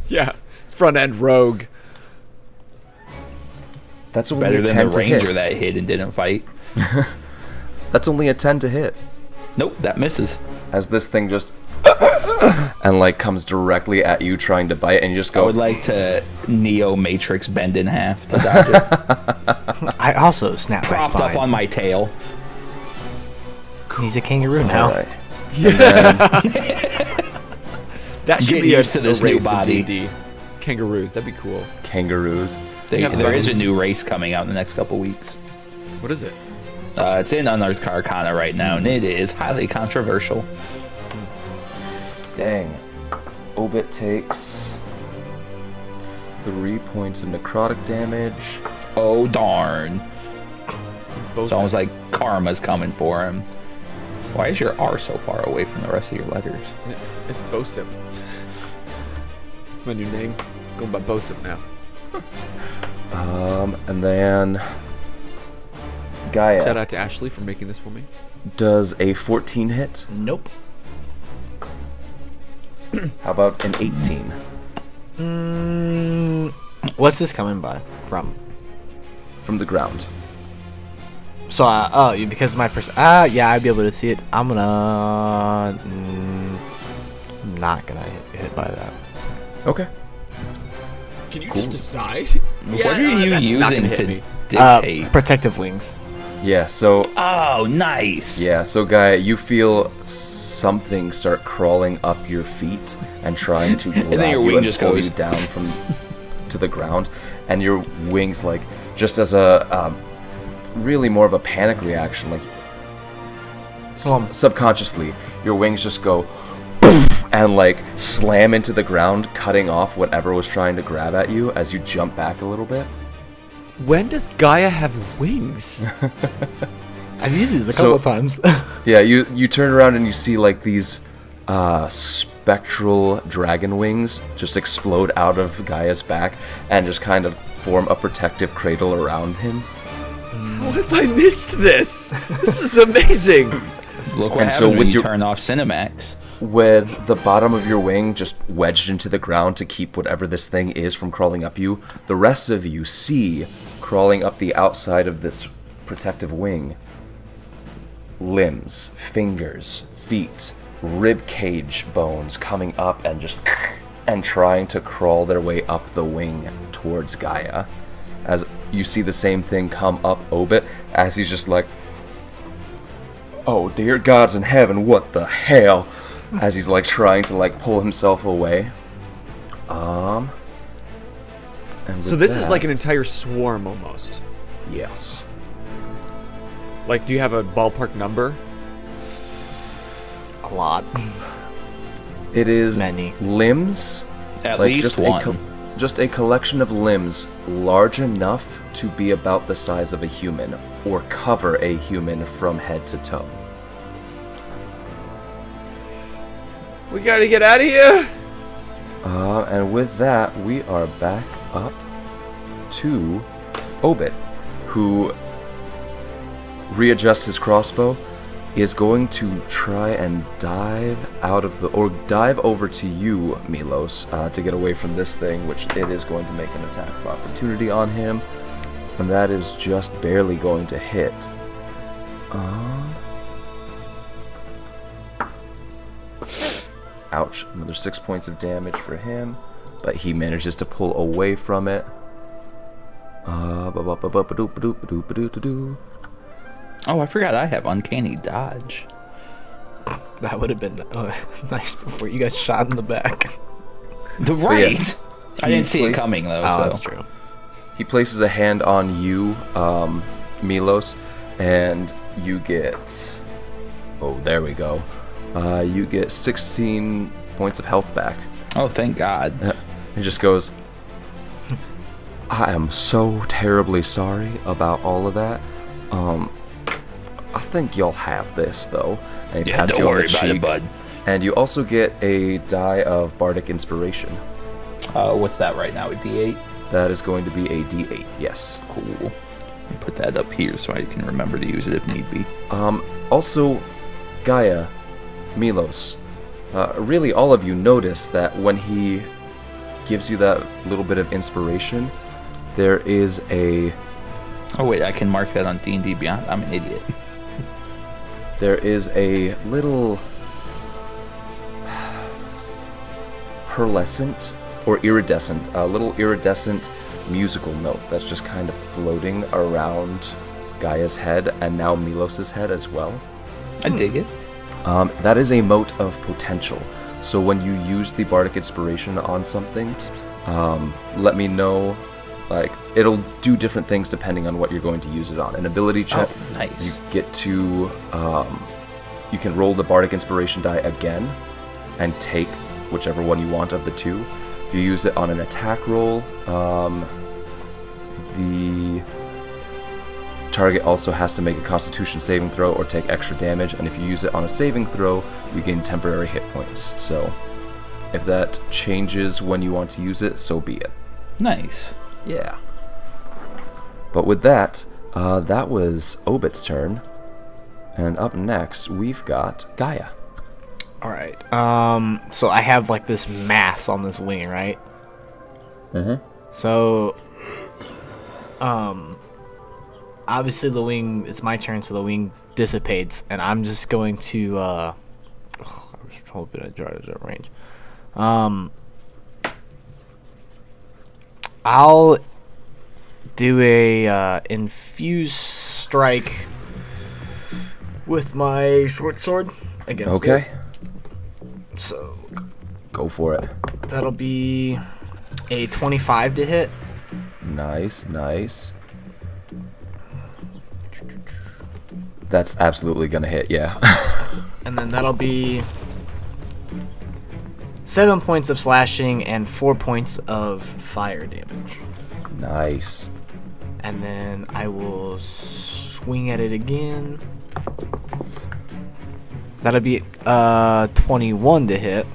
Yeah, front end rogue. that's only Better a than 10 the to ranger hit. that hid and didn't fight. That's only a 10 to hit. Nope, that misses. As this thing just and like comes directly at you trying to bite, and you just I go, would like to Neo Matrix bend in half to dodge it. I also snap my Propped spine. up on my tail. He's a kangaroo now. alright. That should Get be used to this new race in body. D&D. Kangaroos, that'd be cool. Kangaroos. There is a buttons. new race coming out in the next couple weeks. What is it? It's in Unearthed Arcana right now, and it is highly controversial. Dang. Obit takes 3 points of necrotic damage. Oh darn. Both It's almost like karma's coming for him. Why is your R so far away from the rest of your letters? It's Boser. It's my new name. Going by Boser now. And then Gaia Shout out to Ashley for making this for me. does a 14 hit. Nope. How about an 18? What's this coming by from? From the ground. So, because of my yeah, I'd be able to see it. I'm gonna not gonna get hit by that. Okay. Can you just decide? What are you using to dictate? Protective wings. Yeah, so Oh, nice. so Gaia, you feel something start crawling up your feet and trying to grab then your you wing and just pull goes you down from to the ground, and your wings like just as a really more of a panic reaction, like subconsciously, your wings just go and like slam into the ground, cutting off whatever was trying to grab at you as you jump back a little bit. When does Gaia have wings? I've used these a So- couple times. Yeah, you turn around and you see like these spectral dragon wings just explode out of Gaia's back and just kind of form a protective cradle around him. How have I missed this? This is amazing. Look what And happens so when with you your- turn off Cinemax. With the bottom of your wing just wedged into the ground to keep whatever this thing is from crawling up you, the rest of you see crawling up the outside of this protective wing limbs, fingers, feet, rib cage bones coming up and just and trying to crawl their way up the wing towards Gaia. As you see the same thing come up Obit as he's just like, oh dear gods in heaven, what the hell? As he's like trying to like pull himself away. And So with this is like an that- entire swarm almost. yes. Like, do you have a ballpark number? A lot. It is Many. limbs, At like least just one. just a collection of limbs large enough to be about the size of a human or cover a human from head to toe. We gotta get out of here. And with that, we are back up to Obit, who readjusts his crossbow, is going to try and dive out of the, or dive over to you, Milos, to get away from this thing, which it is going to make an attack of opportunity on him, and that is just barely going to hit. Ouch, another 6 points of damage for him, but he manages to pull away from it. Oh, I forgot I have uncanny dodge. That would have been nice before you got shot in the back. The yeah, right. I didn't see it place- coming though. Oh, so. that's true. he places a hand on you, Milos, and you get... Oh, there we go. You get 16 points of health back. Oh, thank God. He just goes, I am so terribly sorry about all of that. I think you'll have this, though. And he pats don't you on worry the about it, cheek. bud. And you also get a die of Bardic Inspiration. What's that right now, a D8? That is going to be a D8, yes. Cool. I'll put that up here so I can remember to use it if need be. Also, Gaia, Milos, really all of you notice that when he gives you that little bit of inspiration, there is a... Oh wait, I can mark that on D&D Beyond. I'm an idiot. There is a little pearlescent or iridescent, a little iridescent musical note that's just kind of floating around Gaia's head and now Milos's head as well. I dig it. That is a mote of potential. So when you use the Bardic Inspiration on something, let me know. Like, it'll do different things depending on what you're going to use it on. An ability check, nice. you get to, you can roll the Bardic Inspiration die again and take whichever one you want of the two. If you use it on an attack roll, the target also has to make a Constitution saving throw or take extra damage, and if you use it on a saving throw, you gain temporary hit points. So, if that changes when you want to use it, so be it. Nice. Yeah. But with that, that was Obit's turn, and up next we've got Gaia. All right. So I have like this mass on this wing, right? Mm-hmm. So, obviously the wing. It's my turn, so the wing dissipates, and I'm just going to. I was hoping I draw it at range. I'll do a infuse strike with my short sword against it. So Go for it. that'll be a 25 to hit. Nice, nice. That's absolutely gonna hit, yeah. And then that'll be 7 points of slashing and 4 points of fire damage. Nice. And then I will swing at it again. That'll be 21 to hit.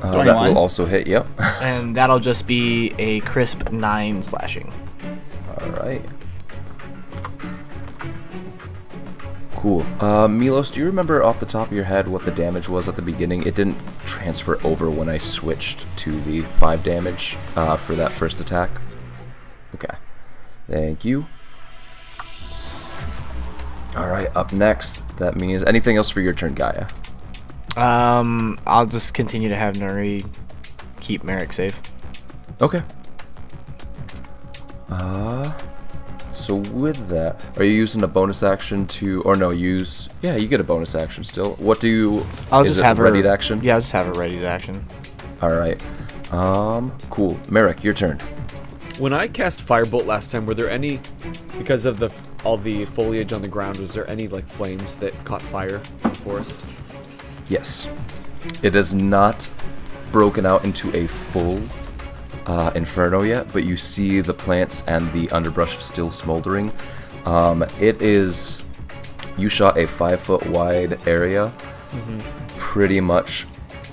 That will also hit, yep. And that'll just be a crisp 9 slashing. Alright. Cool. Milos, do you remember off the top of your head what the damage was at the beginning? It didn't transfer over when I switched to the 5 damage for that first attack. Okay. Thank you. Alright, up next, that means anything else for your turn, Gaia? I'll just continue to have Nuri keep Merrick safe. Okay. So with that, are you using a bonus action to, or no, use, yeah, you get a bonus action still. What do you, I'll is just it have ready her, to action? Yeah, I'll just have her ready to action. Alright. Cool. Merrick, your turn. When I cast Firebolt last time, were there any, because of all the foliage on the ground, was there any like flames that caught fire in the forest? Yes. It is not broken out into a full inferno yet, but you see the plants and the underbrush still smoldering. It is, you shot a 5-foot wide area. Pretty much,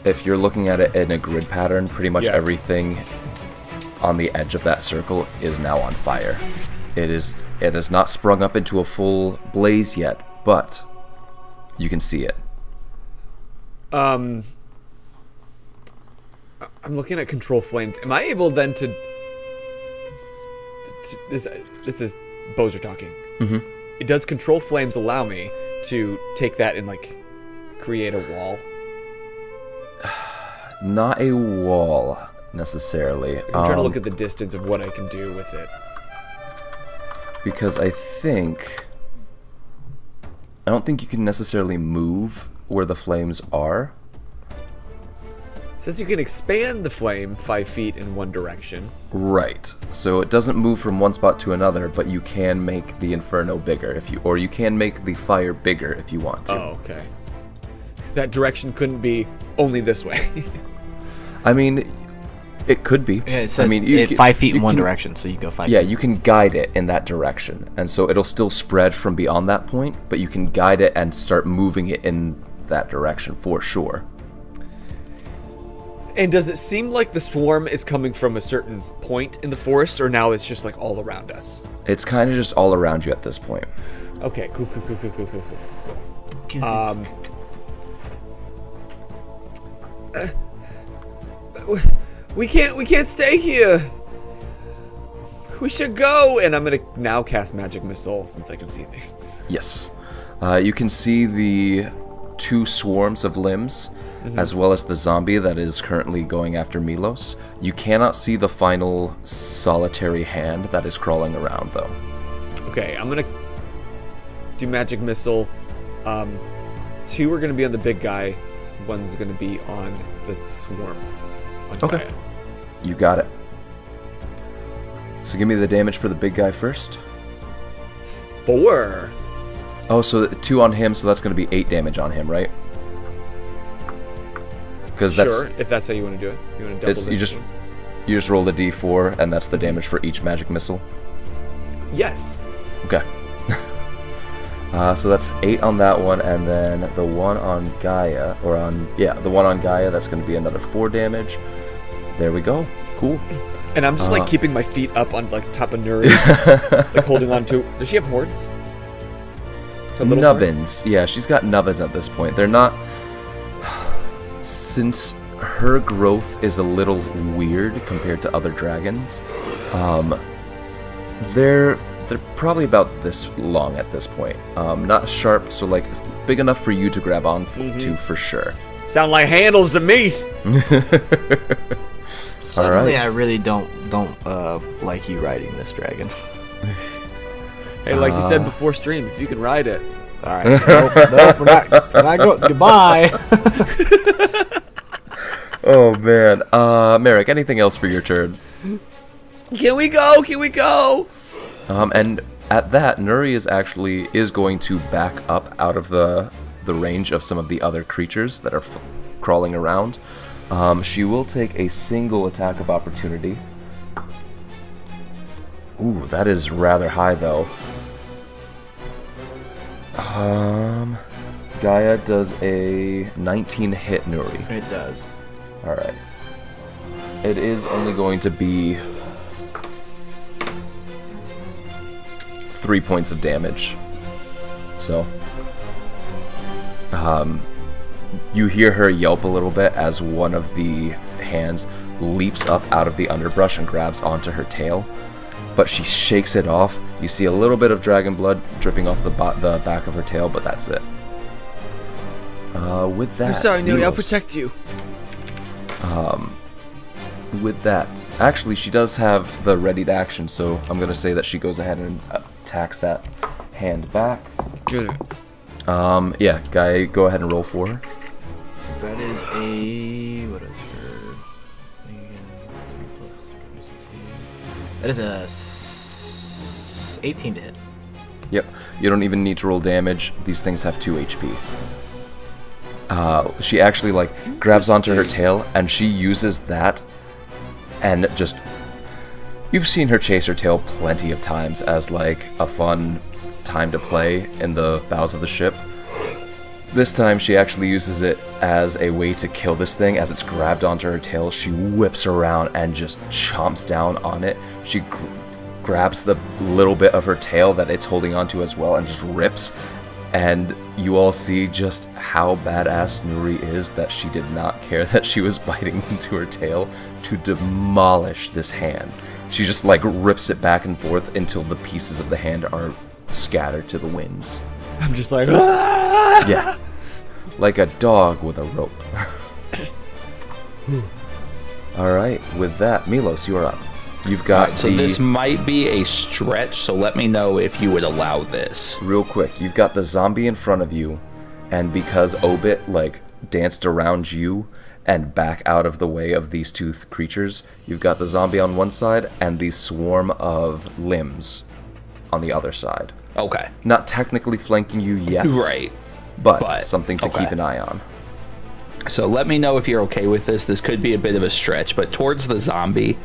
if you're looking at it in a grid pattern, pretty much everything on the edge of that circle is now on fire. It has not sprung up into a full blaze yet, but you can see it. I'm looking at control flames. Am I able then to this is Boser talking. It does control flames allow me to take that and like create a wall? Not a wall necessarily. I'm trying to look at the distance of what I can do with it. Because I don't think you can necessarily move where the flames are. says you can expand the flame 5 feet in one direction. Right. So it doesn't move from one spot to another, but you can make the inferno bigger or you can make the fire bigger if you want to. Oh, okay. That direction couldn't be only this way. I mean, it could be. Yeah, it says I mean, 5 feet in one direction, so you go 5 feet. Yeah, you can guide it in that direction, and so it'll still spread from beyond that point, but you can guide it and start moving it in that direction for sure. And does it seem like the swarm is coming from a certain point in the forest, or now it's just like all around us? It's kind of just all around you at this point. Okay, cool. We can't stay here. We should go. And I'm gonna now cast magic missile since I can see things. Yes. You can see the 2 swarms of limbs, as well as the zombie that is currently going after Milos. You cannot see the final solitary hand that is crawling around, though. Okay, I'm gonna do magic missile. 2 are gonna be on the big guy. 1's gonna be on the swarm. Okay. Gaia. You got it. So give me the damage for the big guy first. 4. Oh, so 2 on him, so that's going to be 8 damage on him, right? Because Sure, if that's how you want to do it. You want to double this? You just rolled a d4, and that's the damage for each magic missile. Yes. Okay. So that's 8 on that one, and then the one on Gaia, the one on Gaia, that's going to be another 4 damage. There we go. Cool. And I'm just like keeping my feet up on like top of Nuri, like holding on to. Does she have horns? Nubbins. Yeah, she's got nubbins at this point. They're not. Since her growth is a little weird compared to other dragons, they're probably about this long at this point. Not sharp, so like big enough for you to grab on to for sure. Sound like handles to me. Suddenly, I really don't like you riding this dragon. Hey, like you said before stream, if you can ride it. All right. Nope, we're not going. Goodbye. Oh man, Merrick. Anything else for your turn? Can we go? Can we go? And at that, Nuri is going to back up out of the range of some of the other creatures that are crawling around. She will take a single attack of opportunity. Ooh, that is rather high though. Gaia does a 19 hit Nuri. It does. Alright. It is only going to be 3 points of damage. So, you hear her yelp a little bit as one of the hands leaps up out of the underbrush and grabs onto her tail. But she shakes it off. You see a little bit of dragon blood dripping off the back of her tail, but that's it. With that, I'm sorry, Nuri. I'll Milos. protect you. With that, actually, she does have the readied action, so I'm gonna say that she goes ahead and attacks that hand back. Yeah, Guy, go ahead and roll for her. That is a what is her? That is a 18 to hit. Yep, you don't even need to roll damage. These things have 2 HP. She actually like grabs onto her tail, and she uses that, and just you've seen her chase her tail plenty of times as like a fun time to play in the bows of the ship. This time she actually uses it as a way to kill this thing. As it's grabbed onto her tail, she whips around and just chomps down on it. She grabs the little bit of her tail that it's holding onto as well and just rips. And you all see just how badass Nuri is, that she did not care that she was biting into her tail to demolish this hand. She just like rips it back and forth until the pieces of the hand are scattered to the winds. I'm just like, ah! Yeah, like a dog with a rope. Alright, with that, Milos, you are up. You've got so this might be a stretch, so let me know if you would allow this. Real quick, you've got the zombie in front of you, and because Obit like danced around you, and back out of the way of these two creatures. You've got the zombie on one side and the swarm of limbs on the other side. Okay. Not technically flanking you yet. Right. But something to okay. keep an eye on. So let me know if you're okay with this. This could be a bit of a stretch, but towards the zombie,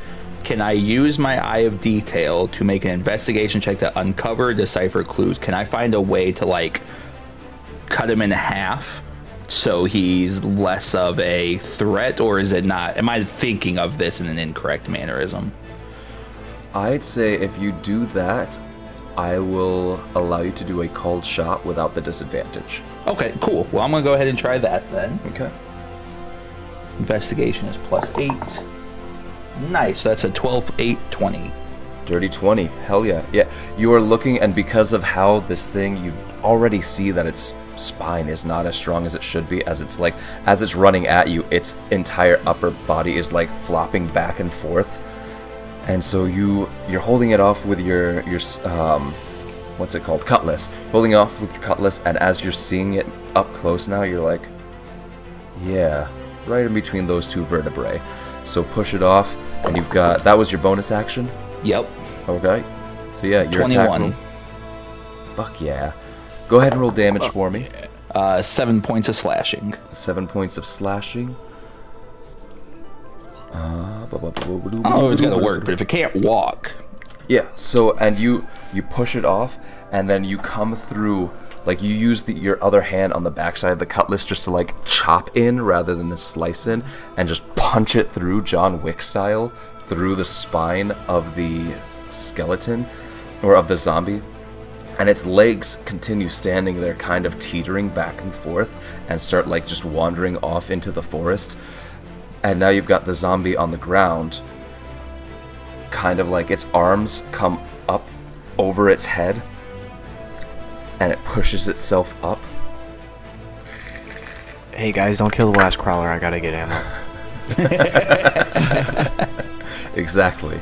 can I use my Eye of Detail to make an investigation check to uncover, decipher clues? Can I find a way to, like, cut him in half so he's less of a threat, or is it not? Am I thinking of this in an incorrect mannerism? I'd say if you do that, I will allow you to do a called shot without the disadvantage. Okay, cool. Well, I'm going to go ahead and try that then. Okay. Investigation is +8. Nice. That's a 12, 8, 20. Dirty 20. Hell yeah. Yeah, you are looking, and because of how this thing, you already see that its spine is not as strong as it should be, as it's running at you, its entire upper body is like flopping back and forth. And so you're holding it off with your what's it called? Cutlass. Holding it off with your cutlass, and as you're seeing it up close now, you're like, yeah, right in between those two vertebrae. So push it off, and you've got, that was your bonus action? Yep. Okay. So yeah, your 21. attack roll. Fuck yeah. Go ahead and roll damage for me. 7 points of slashing. 7 points of slashing. Oh, it's gonna work, but if it can't walk... Yeah, so, and you push it off, and then you come through, like, you use your other hand on the backside of the cutlass just to, like, chop in rather than to slice in, and just punch it through, John Wick style, through the spine of the skeleton, or of the zombie, and its legs continue standing there, kind of teetering back and forth, and start, like, just wandering off into the forest. And now you've got the zombie on the ground, kind of like its arms come up over its head, and it pushes itself up. Hey guys, don't kill the last crawler, I gotta get ammo. Exactly.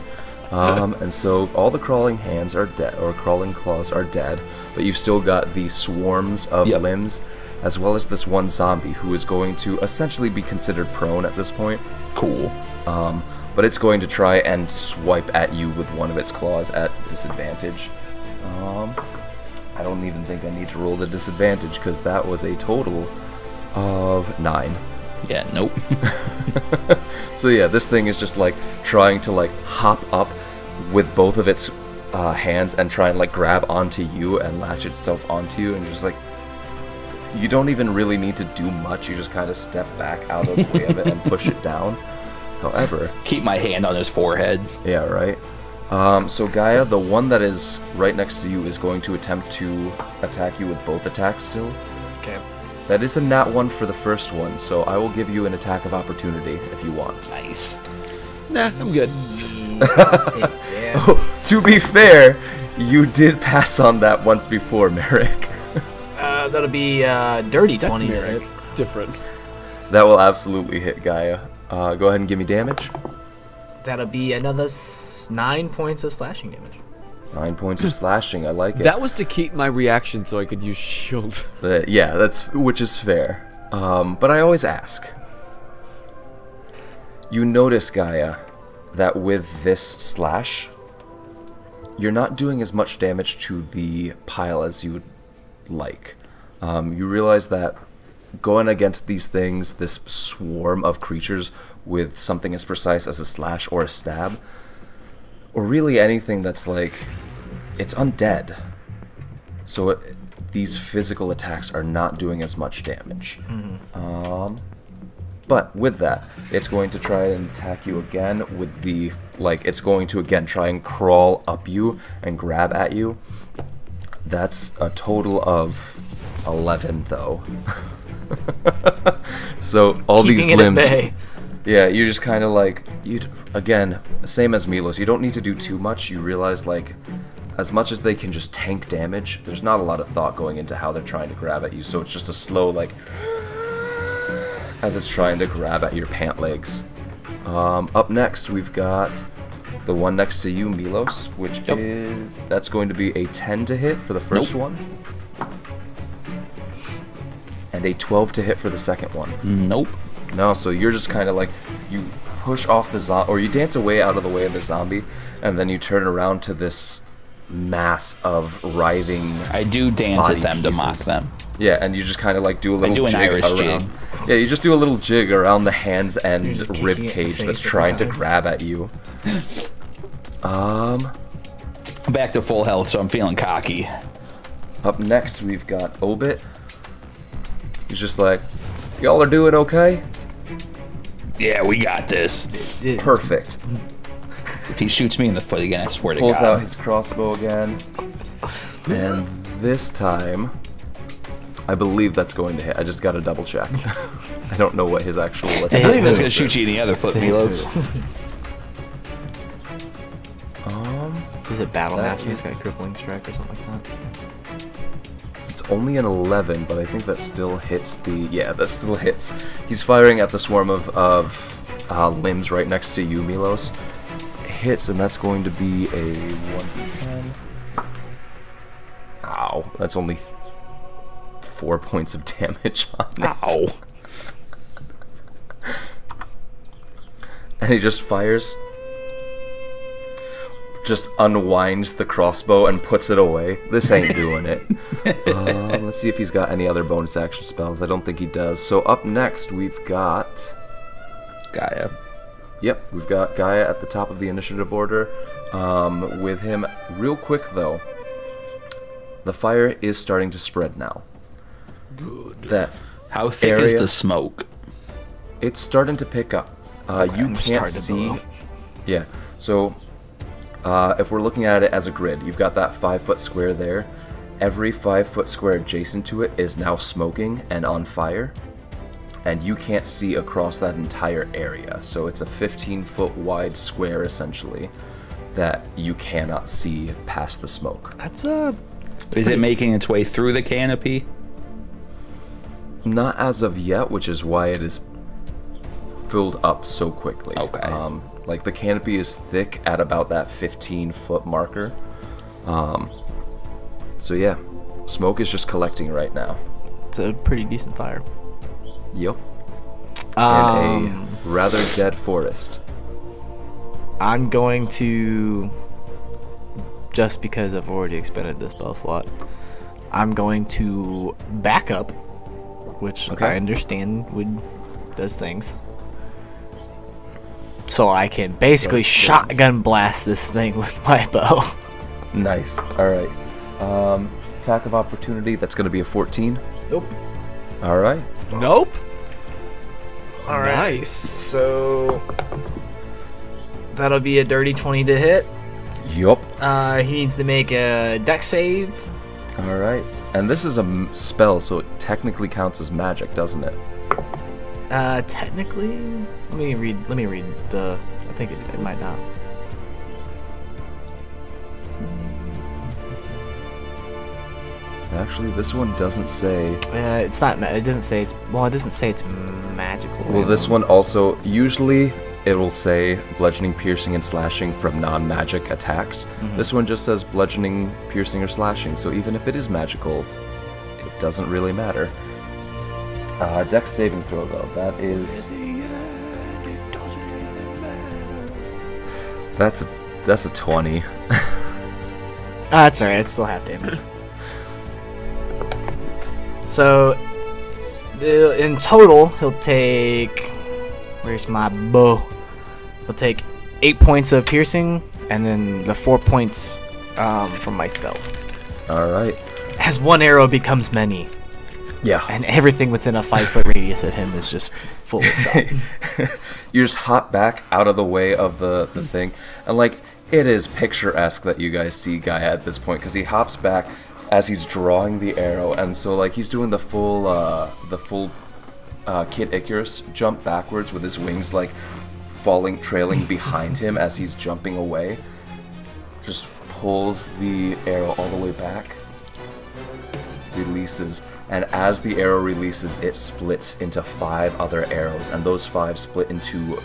And so all the crawling hands are dead, or crawling claws are dead, but you've still got the swarms of limbs, as well as this one zombie who is going to essentially be considered prone at this point. Cool. But it's going to try and swipe at you with one of its claws at disadvantage. I don't even think I need to roll the disadvantage, because that was a total of 9. Yeah, nope. So yeah, this thing is just like trying to like hop up with both of its hands and try and like grab onto you and latch itself onto you, and just like, you don't even really need to do much, you just kind of step back out of the way of it and push it down. However, keep my hand on his forehead. Yeah, right. So Gaia, the one that is right next to you is going to attempt to attack you with both attacks still. Okay. That is a nat 1 for the first one, so I will give you an attack of opportunity if you want. Nice. Nah, I'm good. Oh, to be fair, you did pass on that once before, Merrick. That'll be dirty 20. That's Merrick. It's different. That will absolutely hit Gaia. Go ahead and give me damage. That'll be another 9 points of slashing damage. 9 points of slashing, I like it. That was to keep my reaction so I could use shield. Yeah, which is fair. But I always ask. You notice, Gaia, that with this slash, you're not doing as much damage to the pile as you would like. You realize that going against these things, this swarm of creatures with something as precise as a slash or a stab, or really anything that's like, it's undead. So these physical attacks are not doing as much damage. But with that, it's going to try and attack you again with the, like, it's going to again try and crawl up you and grab at you. That's a total of 11 though. So all Keeping these it limbs, at bay. yeah, you're just kind of like, again, same as Milos, you don't need to do too much. You realize, like, as much as they can just tank damage, there's not a lot of thought going into how they're trying to grab at you, so it's just a slow, like, as it's trying to grab at your pant legs. Up next, we've got the one next to you, Milos, which is, that's going to be a 10 to hit for the first one, and a 12 to hit for the second one. Nope. No, so you're just kind of like, you push off the zombie, or you dance away out of the way of the zombie, and then you turn around to this mass of writhing. I do dance body at them pieces. to mock them. Yeah, and you just kind of like do a little do an jig Irish around. jig. Yeah, you just do a little jig around the hands and You're just kicking rib it in the cage face that's every trying to time. grab at you. Back to full health, so I'm feeling cocky. Up next, we've got Obit. He's just like, y'all are doing okay? Yeah, we got this. Perfect. If he shoots me in the foot again, I swear to Pulls God. out his crossbow again. And this time, I believe that's going to hit. I just got to double check. I don't know what his actual... I believe it's going to shoot you in the other foot, Milos. Is it Battle That Master? is- It's got crippling strike or something like that. It's only an 11, but I think that still hits the... Yeah, that still hits. He's firing at the swarm of limbs right next to you, Milos. Hits, and that's going to be a 1d10. Ow. That's only 4 points of damage on it. Ow. And he just fires, just unwinds the crossbow and puts it away. This ain't doing it. Let's see if he's got any other bonus action spells. I don't think he does. So up next, we've got... Gaia. Yep, we've got Gaia at the top of the initiative order. With him, real quick though, the fire is starting to spread now. That How thick is area- the smoke? It's starting to pick up. You I'm can't starting to see. blow. Yeah. So if we're looking at it as a grid, you've got that 5-foot square there. Every 5-foot square adjacent to it is now smoking and on fire, and you can't see across that entire area. So it's a 15-foot wide square essentially that you cannot see past the smoke. That's a... Is it making its way through the canopy? Not as of yet, which is why it is filled up so quickly. Okay. Like the canopy is thick at about that 15-foot marker. So yeah, smoke is just collecting right now. It's a pretty decent fire. Yep. In a rather dead forest. I'm going to, just because I've already expended this spell slot, I'm going to back up, which Okay. I understand does things. So I can basically Does things. shotgun blast this thing with my bow. Nice. Alright. Attack of opportunity, that's going to be a 14. Nope. Alright. Nope. All right. Nice. So that'll be a dirty 20 to hit. Yup. He needs to make a dex save. Alright. And this is a spell, so it technically counts as magic, doesn't it? Technically, let me read the. I think it might not. Actually, this one doesn't say... It's not. It doesn't say it's. Well, it doesn't say it's magical. Well, this one also... Usually, it will say bludgeoning, piercing, and slashing from non-magic attacks. This one just says bludgeoning, piercing, or slashing, so even if it is magical, it doesn't really matter. Dex saving throw, though. That is... That's a 20. That's alright. It's still half damage. So, in total, he'll take. Where's my bow? He'll take 8 points of piercing, and then the 4 points from my spell. Alright. As one arrow becomes many, Yeah. and everything within a 5-foot radius of him is just full of shot. You just hop back out of the way of the thing, and like it is picturesque that you guys see Gaia at this point, because he hops back as he's drawing the arrow, and so like he's doing the full Kid Icarus jump backwards with his wings like trailing behind him as he's jumping away. Just pulls the arrow all the way back, releases, and as the arrow releases, it splits into 5 other arrows, and those 5 split into,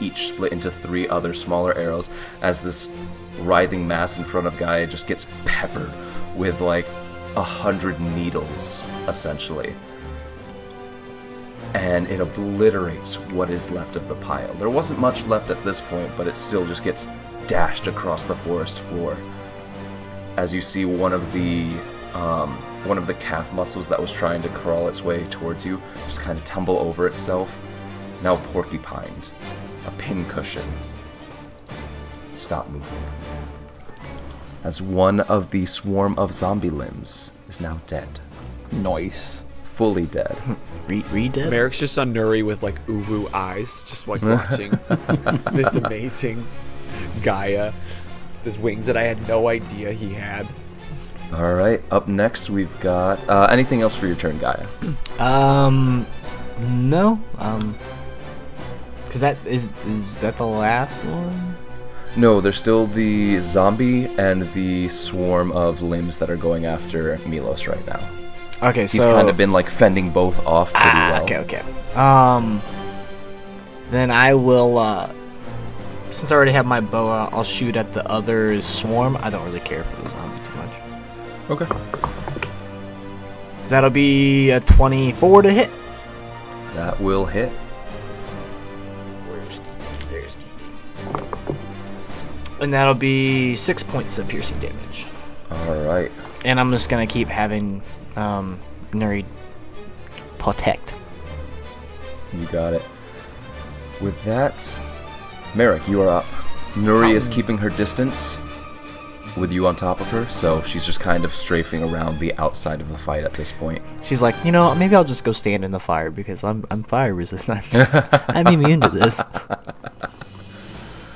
each split into 3 other smaller arrows, as this writhing mass in front of Gaia just gets peppered with like 100 needles, essentially. and it obliterates what is left of the pile. There wasn't much left at this point, but it still just gets dashed across the forest floor. As you see one of the calf muscles that was trying to crawl its way towards you just kind of tumble over itself, now porcupined, a pincushion. Stop moving. As one of the swarm of zombie limbs is now dead. Nice. Fully dead. Re-dead? Merrick's just on Nuri with like uwu eyes, just like watching this amazing Gaia. His wings that I had no idea he had. Alright, up next we've got... anything else for your turn, Gaia? No. Cause is that the last one? No, there's still the zombie and the swarm of limbs that are going after Milos right now. Okay, so... He's kind of been like fending both off pretty well. Okay. Then I will, since I already have my bow, I'll shoot at the other swarm. I don't really care for the zombie too much. Okay. That'll be a 24 to hit. That will hit. Where's DD? There's DD. And that'll be 6 points of piercing damage. Alright. And I'm just gonna keep having Nuri protect. You got it. With that, Merrick, you are up. Nuri is keeping her distance with you on top of her, so she's just kind of strafing around the outside of the fight at this point. She's like, you know, maybe I'll just go stand in the fire because I'm fire resistant. I'm immune to this.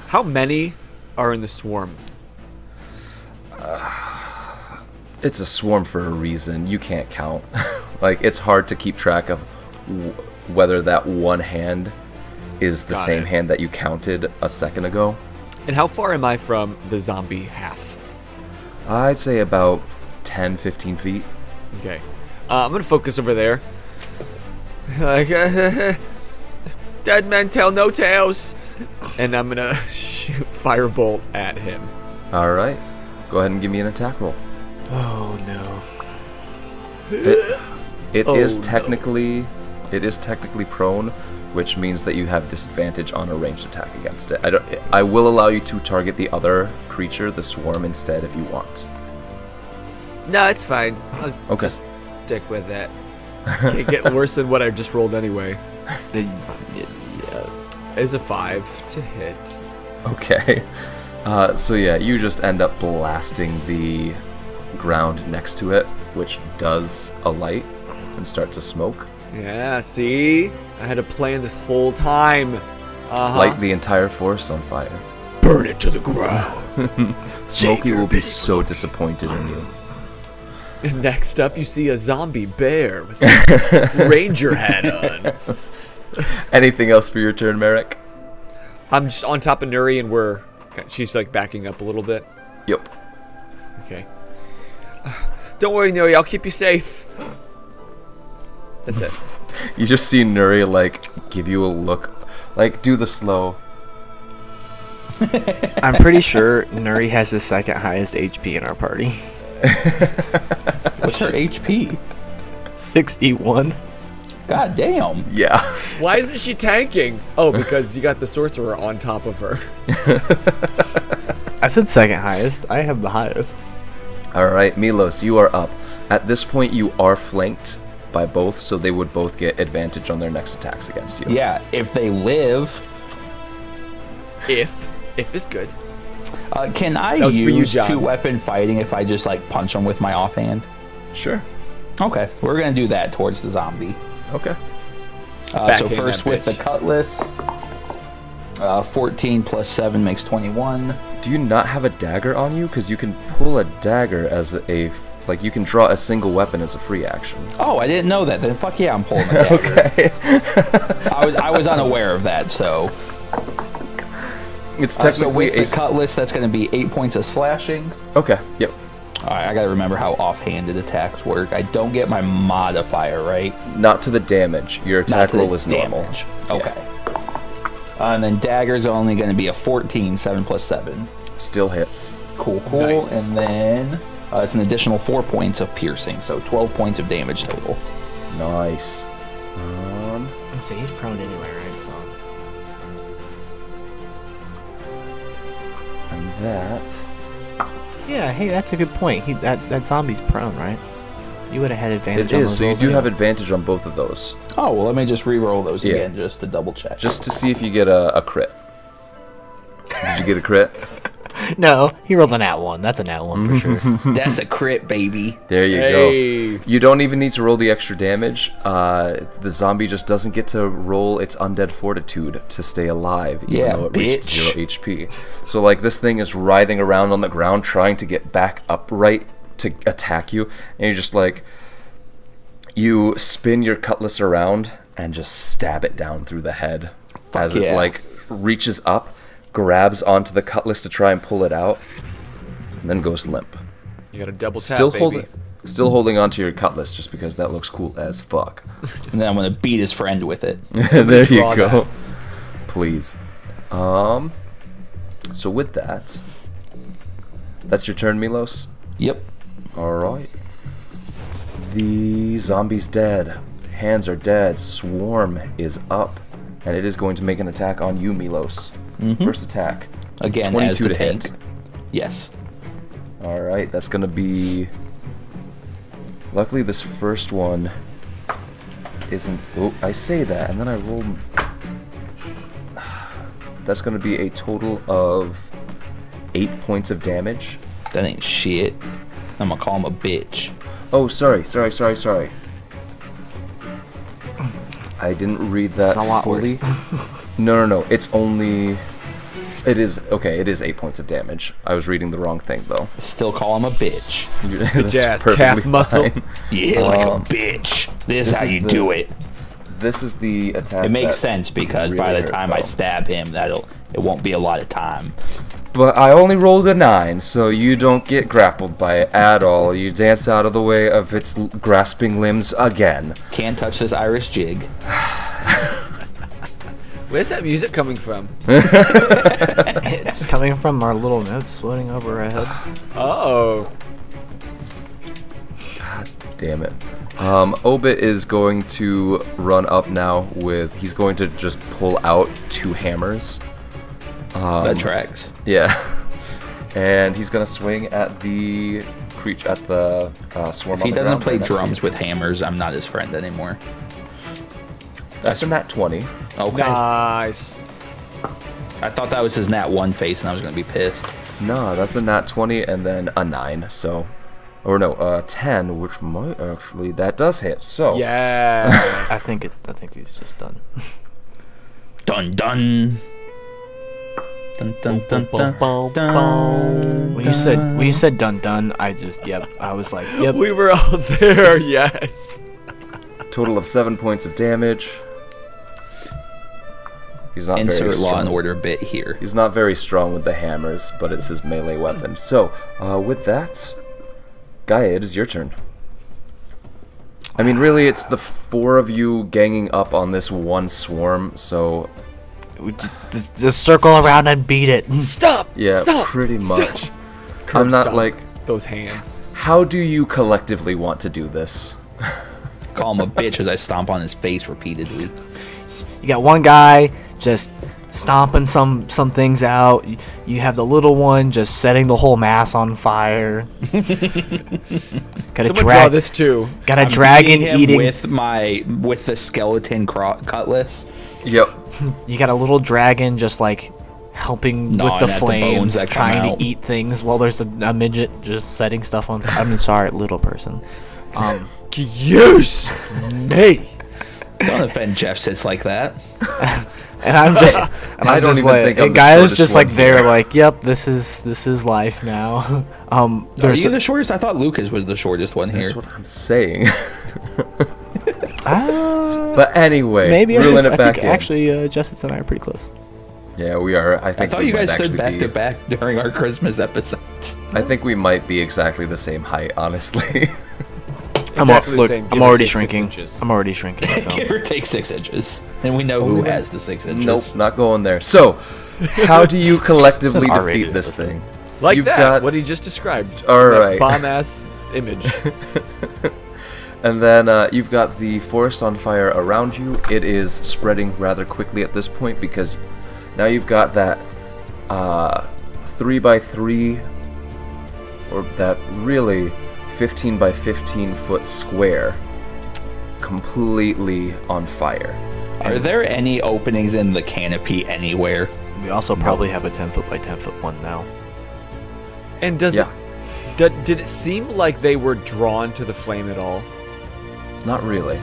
How many are in the swarm? It's a swarm for a reason. You can't count. Like, it's hard to keep track of whether that one hand is the same hand that you counted a second ago. And how far am I from the zombie half? I'd say about 10, 15 feet. Okay. I'm going to focus over there. Like, dead men tell no tales. And I'm going to shoot firebolt at him. Alright. Go ahead and give me an attack roll. Oh no. It is technically prone, which means that you have disadvantage on a ranged attack against it. I will allow you to target the other creature, the swarm, instead if you want. No, it's fine. I'll Okay. just stick with that. Can't get worse than what I just rolled anyway. It's a 5 to hit. Okay. So yeah, you just end up blasting the ground next to it, which does alight and start to smoke. Yeah, see? I had a plan this whole time. Light the entire forest on fire. Burn it to the ground. Smokey will be so disappointed in you. And next up, you see a zombie bear with a ranger hat on. Anything else for your turn, Merrick? I'm just on top of Nuri, and she's like backing up a little bit. Yep. Okay. Don't worry, Nuri. I'll keep you safe. That's it. You just see Nuri like give you a look, like do the slow. I'm pretty sure Nuri has the second highest HP in our party. What's her HP? 61. God damn. Yeah. Why isn't she tanking? Oh, because you got the sorcerer on top of her. I said second highest. I have the highest. All right, Milos, you are up. At this point, you are flanked by both, so they would both get advantage on their next attacks against you. Yeah, if they live. If is good. Can I That was for you, use John. two-weapon fighting if I just like punch them with my offhand? Sure. Okay, we're gonna do that towards the zombie. Okay. So Backhand first that with the bitch. cutlass. 14 plus 7 makes 21. Do you not have a dagger on you? Because you can pull a dagger as a, like, you can draw a single weapon as a free action. Oh, I didn't know that. Then fuck yeah, I'm pulling a dagger. Okay. I was unaware of that, so. It's So technically with the cutlass, that's going to be 8 points of slashing. Okay. Yep. All right, I got to remember how offhanded attacks work. I don't get my modifier, right? Not to the damage. Your Not attack to the roll is normal. damage. Yeah. Okay. And then dagger's only going to be a 14, 7 plus 7. Still hits. Cool. Nice. And then it's an additional 4 points of piercing, so 12 points of damage total. Nice. Let's see, he's prone anyway, right? So. And that. Yeah, hey, that's a good point. That zombie's prone, right? You would have had advantage It on is, those so you rolls do have anyway. advantage on both of those. Oh, well, let me just re-roll those Yeah. again just to double check. Just to see if you get a crit. Did you get a crit? No, he rolled a nat 1. That's a nat 1 for sure. That's a crit, baby. There you Hey. go. You don't even need to roll the extra damage. The zombie just doesn't get to roll its undead fortitude to stay alive, even Yeah, though it reached bitch. 0 HP. So, like, this thing is writhing around on the ground trying to get back upright to attack you, and you're just like, you spin your cutlass around and just stab it down through the head as it, yeah. like, reaches up, grabs onto the cutlass to try and pull it out, and then goes limp. You got a double tap, Still holding onto your cutlass just because that looks cool as fuck. And then I'm going to beat his friend with it. There you draw go. that. Please. So with that, that's your turn, Milos. Yep. Alright. The zombie's dead. Hands are dead. Swarm is up. And it is going to make an attack on you, Milos. First attack. Again, 22 as the to tank. hit. Yes. Alright, that's going to be... Luckily, this first one isn't... Oh, I say that, and then I roll... That's going to be a total of 8 points of damage. That ain't shit. I'm going to call him a bitch. Oh, sorry. I didn't read that It's a lot fully. No. It's only... It is 8 points of damage. I was reading the wrong thing, though. Still call him a bitch. That's jazz perfectly calf muscle. fine. Yeah, like a bitch. This is how is you the- do it. This is the attack. It makes that sense because really by the hurt, time I though. stab him, it won't be a lot of time. But I only rolled a 9, so you don't get grappled by it at all. You dance out of the way of its grasping limbs again. Can't touch this Irish jig. Where's that music coming from? It's coming from our little notes floating over our head. Oh. God damn it. Obit is going to run up now with... He's going to just pull out 2 hammers. That tracks. Yeah. And he's going to swing at the creature, at the swarm If he on the doesn't ground play right next to drums you. with hammers, I'm not his friend anymore. That's a nat 20. Okay. Nice. I thought that was his nat 1 face and I was going to be pissed. No, that's a nat 20 and then a 9, so... Or no, 10, which might actually... That does hit, so... Yeah. I think he's just done. Dun dun. Dun dun dun dun dun. When you said dun dun, I was like, yep. We were all there, yes. Total of 7 points of damage. He's not very Insert Law strong. and Order bit here. He's not very strong with the hammers, but it's his melee weapon. So, with that, Gaia, it is your turn. I mean, really, it's the 4 of you ganging up on this one swarm, so... Just circle around and beat it. Stop. Yeah, Stop. pretty much. Curb I'm not stop. like... Those hands. How do you collectively want to do this? Call him a bitch as I stomp on his face repeatedly. You got one guy just stomping some things out. You have the little one just setting the whole mass on fire. Got a Someone draw this too. Got a I'm dragon beating him eating. with the skeleton cutlass. Yep. You got a little dragon just like helping with Gnawing the at the flames, bones that come trying out. to eat things while there's a midget just setting stuff on fire. I mean, sorry, little person. Yes. Hey. Don't offend Jeff sits like that. And I'm just, I don't even think I'm and the Gaia's shortest just one like there, here. like, yep, this is life now. Are There's you the shortest? I thought Lucas was the shortest one here. That's what I'm saying. Ah, But anyway, maybe reeling I it back think in. actually Justice and I are pretty close. Yeah, we are. I I think thought we you might guys stood actually back be- to back during our Christmas episodes. I think we might be exactly the same height, honestly. Exactly the same, give I'm or already take 6 shrinking. inches. I'm already shrinking. Give So. or take 6 inches. And we know who has the 6 inches. Nope, not going there. So, how do you collectively It's an R-rated defeat this thing? Like You've that. got- What he just described. All That right. Bomb ass image. And then you've got the forest on fire around you. It is spreading rather quickly at this point because now you've got that 3x3, or that really 15 by 15 foot square completely on fire. Are there any openings in the canopy anywhere? We also probably have a 10 foot by 10 foot one now. And does Yeah. did it seem like they were drawn to the flame at all? Not really.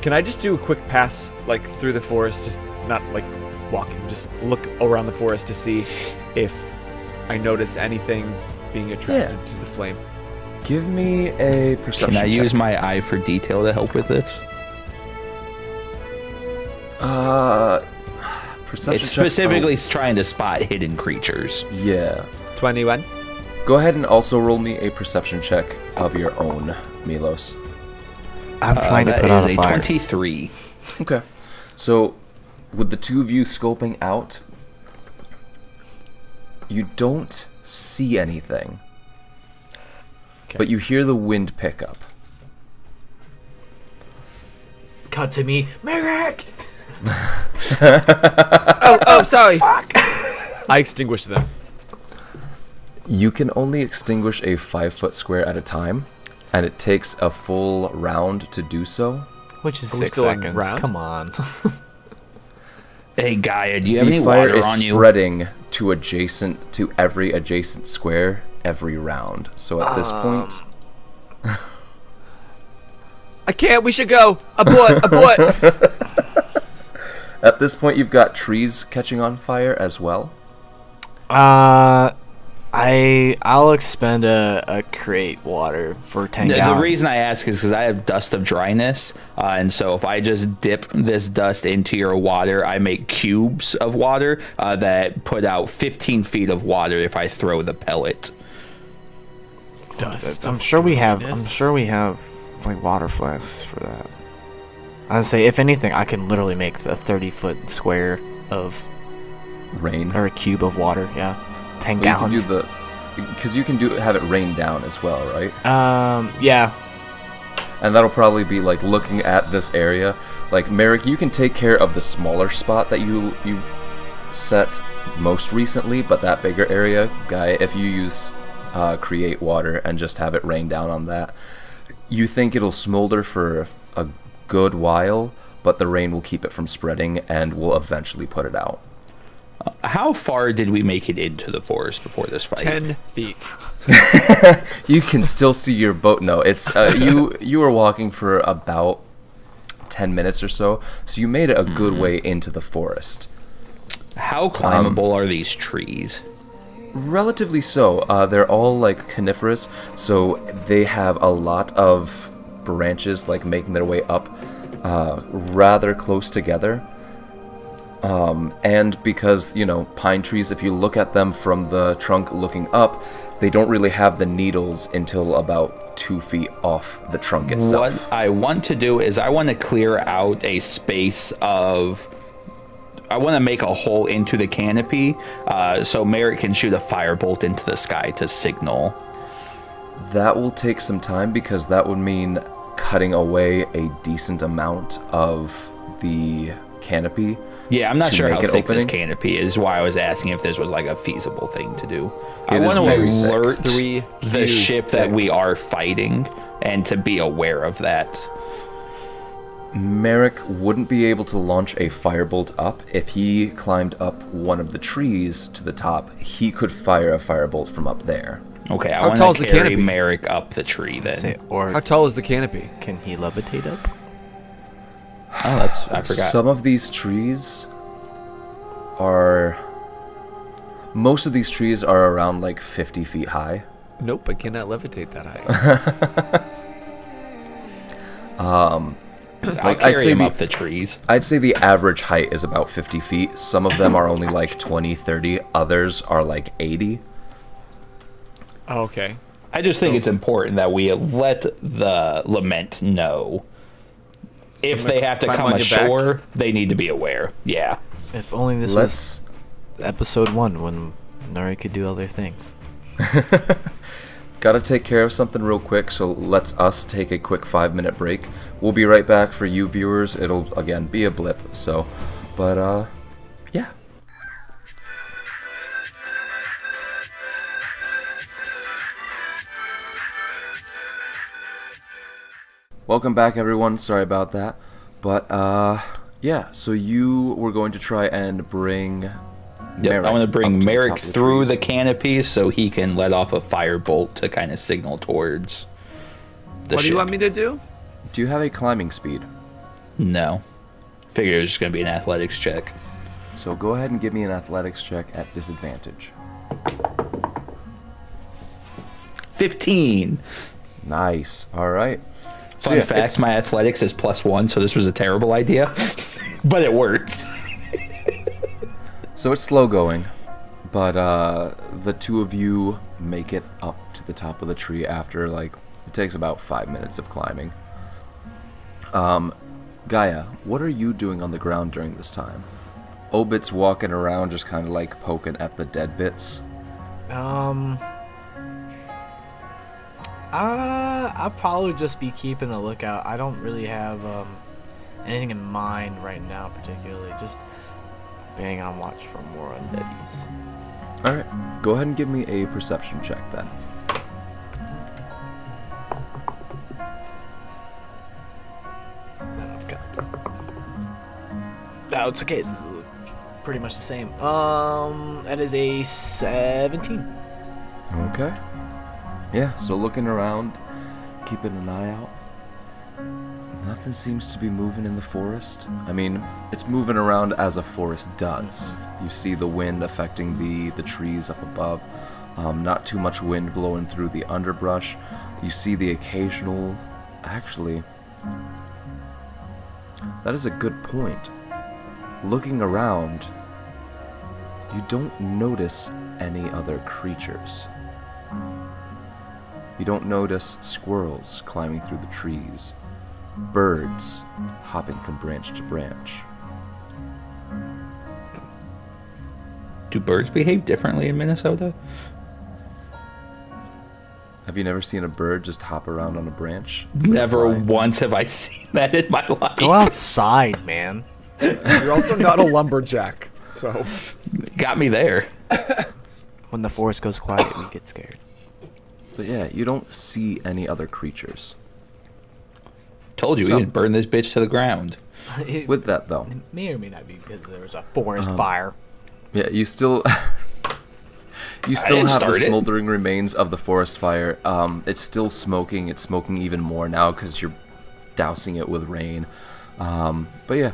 Can I just do a quick pass, like, through the forest, just not, like, walking, just look around the forest to see if I notice anything being attracted to the flame? Give me a perception Can I check. use my eye for detail to help with this? Perception It's check. specifically trying to spot hidden creatures. Yeah. 21. Go ahead and also roll me a perception check of your own, Milos. I'm trying to That put out is a a fire. 23. Okay. So, with the two of you scoping out, you don't see anything. Okay. But you hear the wind pick up. Cut to me, Merrick. Oh, sorry. Fuck. I extinguished them. You can only extinguish a 5-foot square at a time, and it takes a full round to do so. Which is Are we 6 still in seconds. round? Come on. Hey, Gaia, do you have The any fire water is on you? spreading to every adjacent square every round. So at this point, I can't. We should go. Abort. at this point, you've got trees catching on fire as well. I'll expend a crate water for 10 The gallons. reason I ask is because I have dust of dryness, and so if I just dip this dust into your water, I make cubes of water that put out 15 feet of water if I throw the pellet. I'm sure we have like water flasks for that. I'd say if anything, I can literally make a 30-foot square of Rain. or a cube of water. Yeah, 10 Well, you can gallons. do the, because you can have it rain down as well, right? Yeah. And that'll probably be like looking at this area. Like Merrick, you can take care of the smaller spot that you set most recently, but that bigger area, Guy, if you use create water and just have it rain down on that, you think it'll smolder for a good while, but the rain will keep it from spreading and will eventually put it out. How far did we make it into the forest before this fight? 10 feet. You can still see your boat. No, it's you were walking for about 10 minutes or so, so you made it a good way into the forest. How climbable are these trees? Relatively so. They're all like coniferous, so they have a lot of branches like making their way up rather close together. And because, you know, pine trees, if you look at them from the trunk looking up, they don't really have the needles until about 2 feet off the trunk itself. What I want to do is I want to clear out a space of... I want to make a hole into the canopy so Merrick can shoot a firebolt into the sky to signal. That will take some time because that would mean cutting away a decent amount of the canopy. Yeah, I'm not to sure how make an thick this opening. canopy is, why I was asking if this was like a feasible thing to do. I It is want to very thick. alert 3 the views ship that thick. we are fighting and to be aware of that. Merrick wouldn't be able to launch a firebolt up. If he climbed up one of the trees to the top, he could fire a firebolt from up there. Okay, I How want tall is to the carry canopy? Merrick up the tree then. Say, or How tall is the canopy? can he levitate up? Oh, that's I forgot. Some of these trees are... Most of these trees are around like 50 feet high. Nope, I cannot levitate that high. I'll like, carry him up the trees. I'd say the average height is about 50 feet. Some of them are only like 20, 30. Others are like 80. Oh, okay. I just think it's important that we let the lament know. If they have to climb come on your back? ashore, they need to be aware. Yeah. If only this Let's... was episode 1 when Nari could do other things. gotta take care of something real quick, so let's us take a quick 5-minute break. We'll be right back for you viewers. It'll, again, be a blip, so, but, yeah. Welcome back, everyone. Sorry about that. But, yeah, so you were going to try and bring Merrick. I want to bring Merrick through the trees. canopy so he can let off a firebolt to kind of signal towards the What do ship. you want me to do? Do you have a climbing speed? No. Figured it was just going to be an athletics check. So go ahead and give me an athletics check at disadvantage. 15. Nice. All right. So Fun yeah, fact, my athletics is +1, so this was a terrible idea. But it worked. So it's slow going, but the two of you make it up to the top of the tree after, like, it takes about 5 minutes of climbing. Gaia, what are you doing on the ground during this time? Obit's walking around just kind of like poking at the dead bits. I'll probably just be keeping a lookout. I don't really have anything in mind right now, particularly. Just being on watch for more undeadies. Alright, go ahead and give me a perception check then. No, it's good. No, it's okay. This is pretty much the same. That is a 17. Okay. Yeah, so looking around, keeping an eye out. Nothing seems to be moving in the forest. I mean, it's moving around as a forest does. You see the wind affecting the trees up above. Not too much wind blowing through the underbrush. You see the occasional... Actually, that is a good point. Looking around, you don't notice any other creatures. You don't notice squirrels climbing through the trees, birds hopping from branch to branch. Do birds behave differently in Minnesota? Have you never seen a bird just hop around on a branch? It's like Never flying. once have I seen that in my life. Go outside, man. You're also not a lumberjack, so. Got me there. When the forest goes quiet, we get scared. But yeah, you don't see any other creatures. Told you So- we could burn this bitch to the ground. It With that though, may or may not be because there was a forest fire. yeah, you still you still didn't have the start it. smoldering remains of the forest fire. It's still smoking. It's smoking even more now because you're dousing it with rain. But yeah,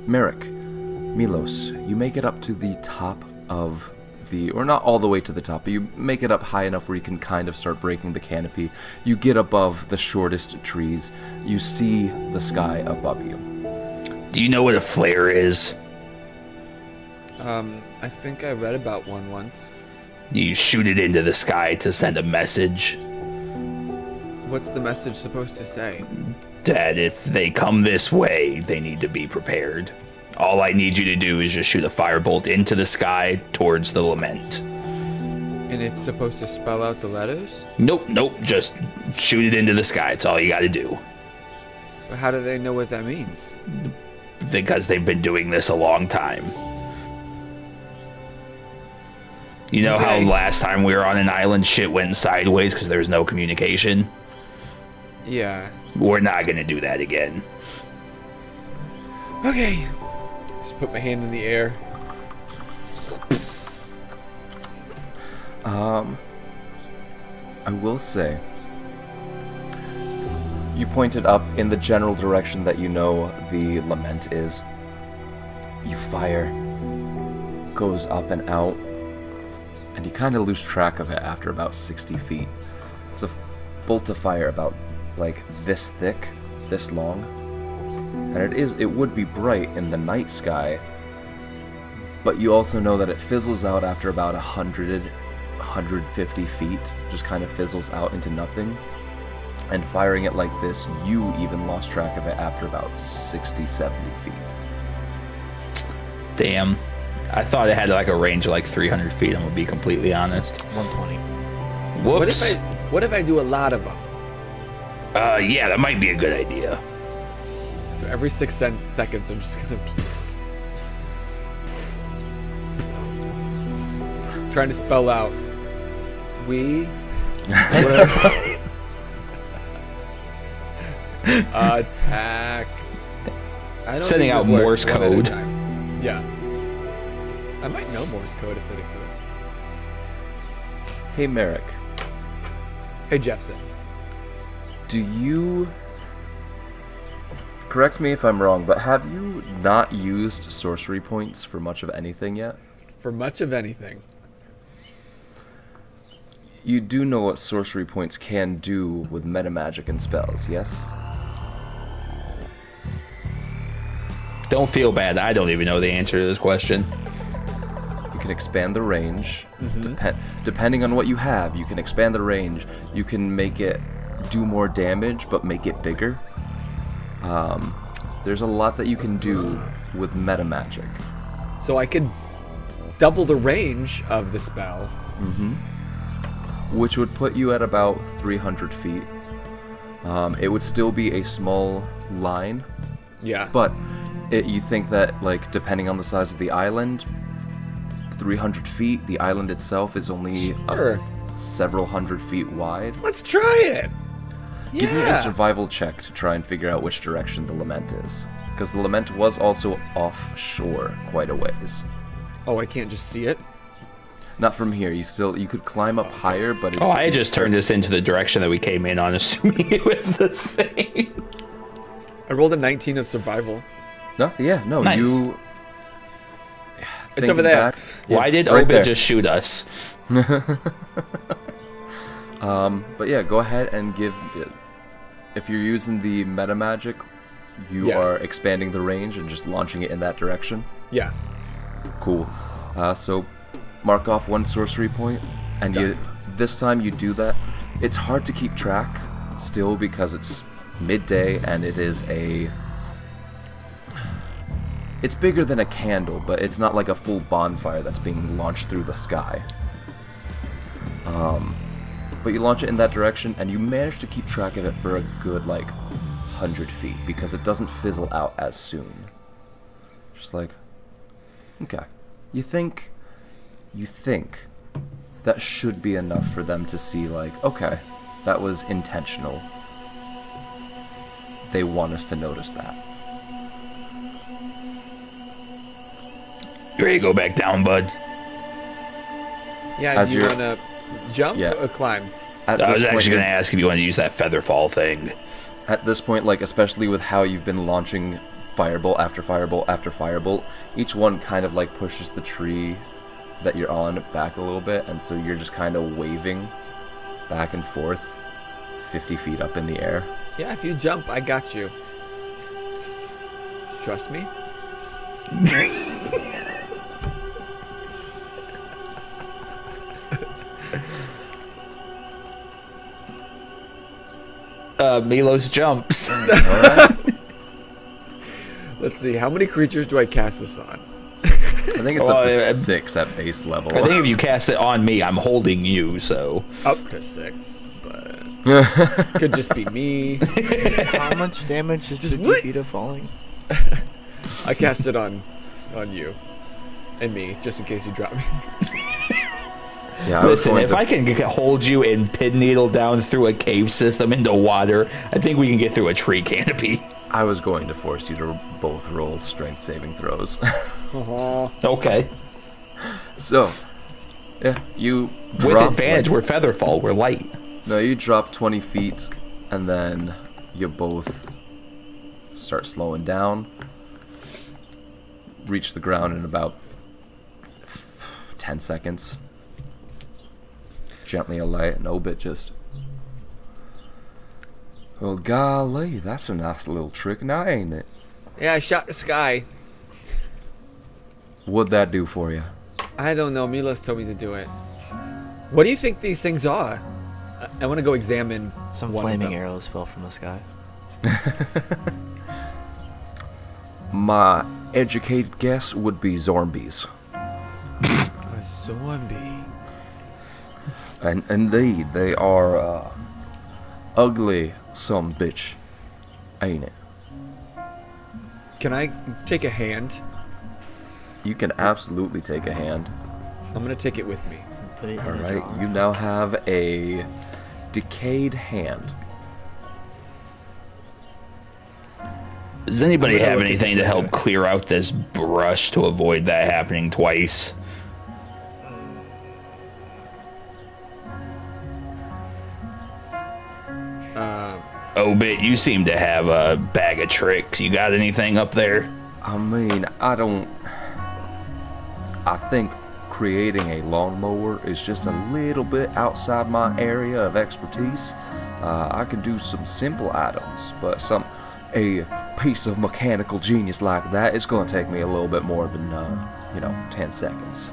Merrick, Milos, you make it up to the top of the, or not all the way to the top, but you make it up high enough where you can kind of start breaking the canopy. You get above the shortest trees. You see the sky above you. Do you know what a flare is? I think I read about one once. You shoot it into the sky to send a message What's the message supposed to say? that if they come this way, they need to be prepared. All I need you to do is just shoot a firebolt into the sky towards the lament. And it's supposed to spell out the letters? Nope, just shoot it into the sky. That's all you gotta do. But how do they know what that means? Because they've been doing this a long time. You know Okay. how last time we were on an island, shit went sideways because there was no communication? Yeah. We're not gonna do that again. Okay. Just put my hand in the air. I will say, you pointed up in the general direction that you know the lament is. You fire, goes up and out, and you kind of lose track of it after about 60 feet. It's a bolt of fire about like this thick, this long, and it would be bright in the night sky, but you also know that it fizzles out after about 150 feet, just kind of fizzles out into nothing. And firing it like this, you even lost track of it after about 60, 70 feet. Damn. I thought it had like a range of like 300 feet, I'm gonna be completely honest. 120. Whoops. What if I do a lot of them? Yeah, that might be a good idea. So every 6 seconds, I'm just gonna trying to spell out. We attack. I don't Sending think out this Morse works one at a code. time. Yeah. I might know Morse code if it exists. Hey, Merrick. Hey, Jeff says. Do you... Correct me if I'm wrong, but have you not used sorcery points for much of anything yet? For much of anything. You do know what sorcery points can do with metamagic and spells, yes? Don't feel bad. I don't even know the answer to this question. You can expand the range. Depending on what you have, you can expand the range. You can make it do more damage, but make it bigger. There's a lot that you can do with metamagic. So I could double the range of the spell. Which would put you at about 300 feet. It would still be a small line, Yeah. but you think that, like, depending on the size of the island, 300 feet, the island itself is only Sure. several hundred feet wide. Let's try it. Give me a survival check to try and figure out which direction the lament is. Because the lament was also offshore quite a ways. Oh, I can't just see it? Not from here. You could climb up higher, but Oh, I just turned this into the direction that we came in on, assuming it was the same. I rolled a 19 of survival. No, Nice. you. It's over there. Back, yeah, Why did right Obit there. just shoot us? But yeah, go ahead and give. If you're using the meta magic, you Yeah. are expanding the range and just launching it in that direction. Yeah. Cool. So mark off one sorcery point, and this time you do that. It's hard to keep track still because it's midday and it is a. It's bigger than a candle, but it's not like a full bonfire that's being launched through the sky. But you launch it in that direction, and you manage to keep track of it for a good, like, 100 feet, because it doesn't fizzle out as soon. Just like, okay. You think that should be enough for them to see, like, okay, that was intentional. They want us to notice that. You ready to go back down, bud? Yeah, As do you you're- want to jump Yeah. or climb? At I was this point, actually you're- going to ask if you wanted to use that feather fall thing. At this point, like, especially with how you've been launching firebolt after firebolt after firebolt, each one kind of, like, pushes the tree that you're on back a little bit, and so you're just kind of waving back and forth 50 feet up in the air. Yeah, if you jump, I got you. Trust me? Milos jumps. Let's see, how many creatures do I cast this on? I think it's up to Oh, 6 at base level. I think if you cast it on me, I'm holding you, so. Up to 6, but could just be me. How much damage is Just 50 what? feet of falling? I cast it on you and me, just in case you drop me. Yeah, I was Listen, going if to- I can hold you and pin needle down through a cave system into water, I think we can get through a tree canopy. I was going to force you to both roll strength saving throws. Okay. So, yeah, you With drop, advantage, like- we're featherfall. We're light. No, you drop 20 feet, and then you both start slowing down. Reach the ground in about 10 seconds. Gently alight, and Obit just... Well, golly, that's a nice little trick now, ain't it? Yeah, I shot the sky. What'd that do for you? I don't know, Milos told me to do it. What do you think these things are? I want to go examine Some one of flaming them. arrows fell from the sky. My educated guess would be zombies. A zombie. And indeed, they are ugly some bitch, ain't it? Can I take a hand? You can absolutely take a hand. I'm gonna take it with me. Put it in All the right, jar. you now have a decayed hand. Does anybody I'm gonna have look at anything this to help later. clear out this brush to avoid that happening twice? Obit, you seem to have a bag of tricks. You got anything up there? I mean, I think creating a lawnmower is just a little bit outside my area of expertise. I can do some simple items, but a piece of mechanical genius like that is going to take me a little bit more than 10 seconds.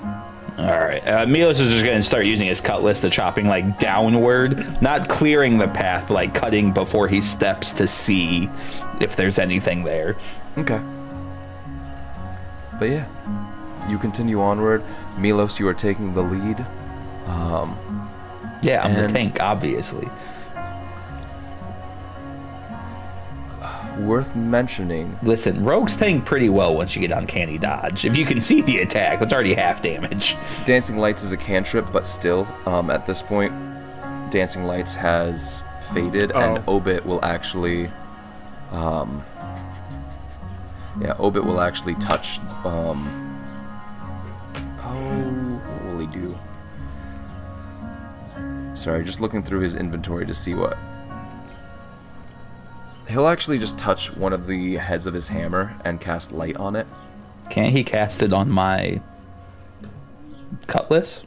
All right. Milos is just going to start using his cutlass to chopping like downward, not clearing the path, but like cutting before he steps to see if there's anything there. Okay. But yeah, you continue onward. Milos, you are taking the lead. Yeah, I'm the And- tank, obviously. Worth mentioning, Listen, rogues tank pretty well once you get uncanny dodge. If you can see the attack, that's already half damage. Dancing Lights is a cantrip, but still, at this point, Dancing Lights has faded, and Obit will actually, Obit will actually touch, what will he do? Sorry, just looking through his inventory to see what. He'll actually just touch one of the heads of his hammer and cast light on it. Can't he cast it on my cutlass?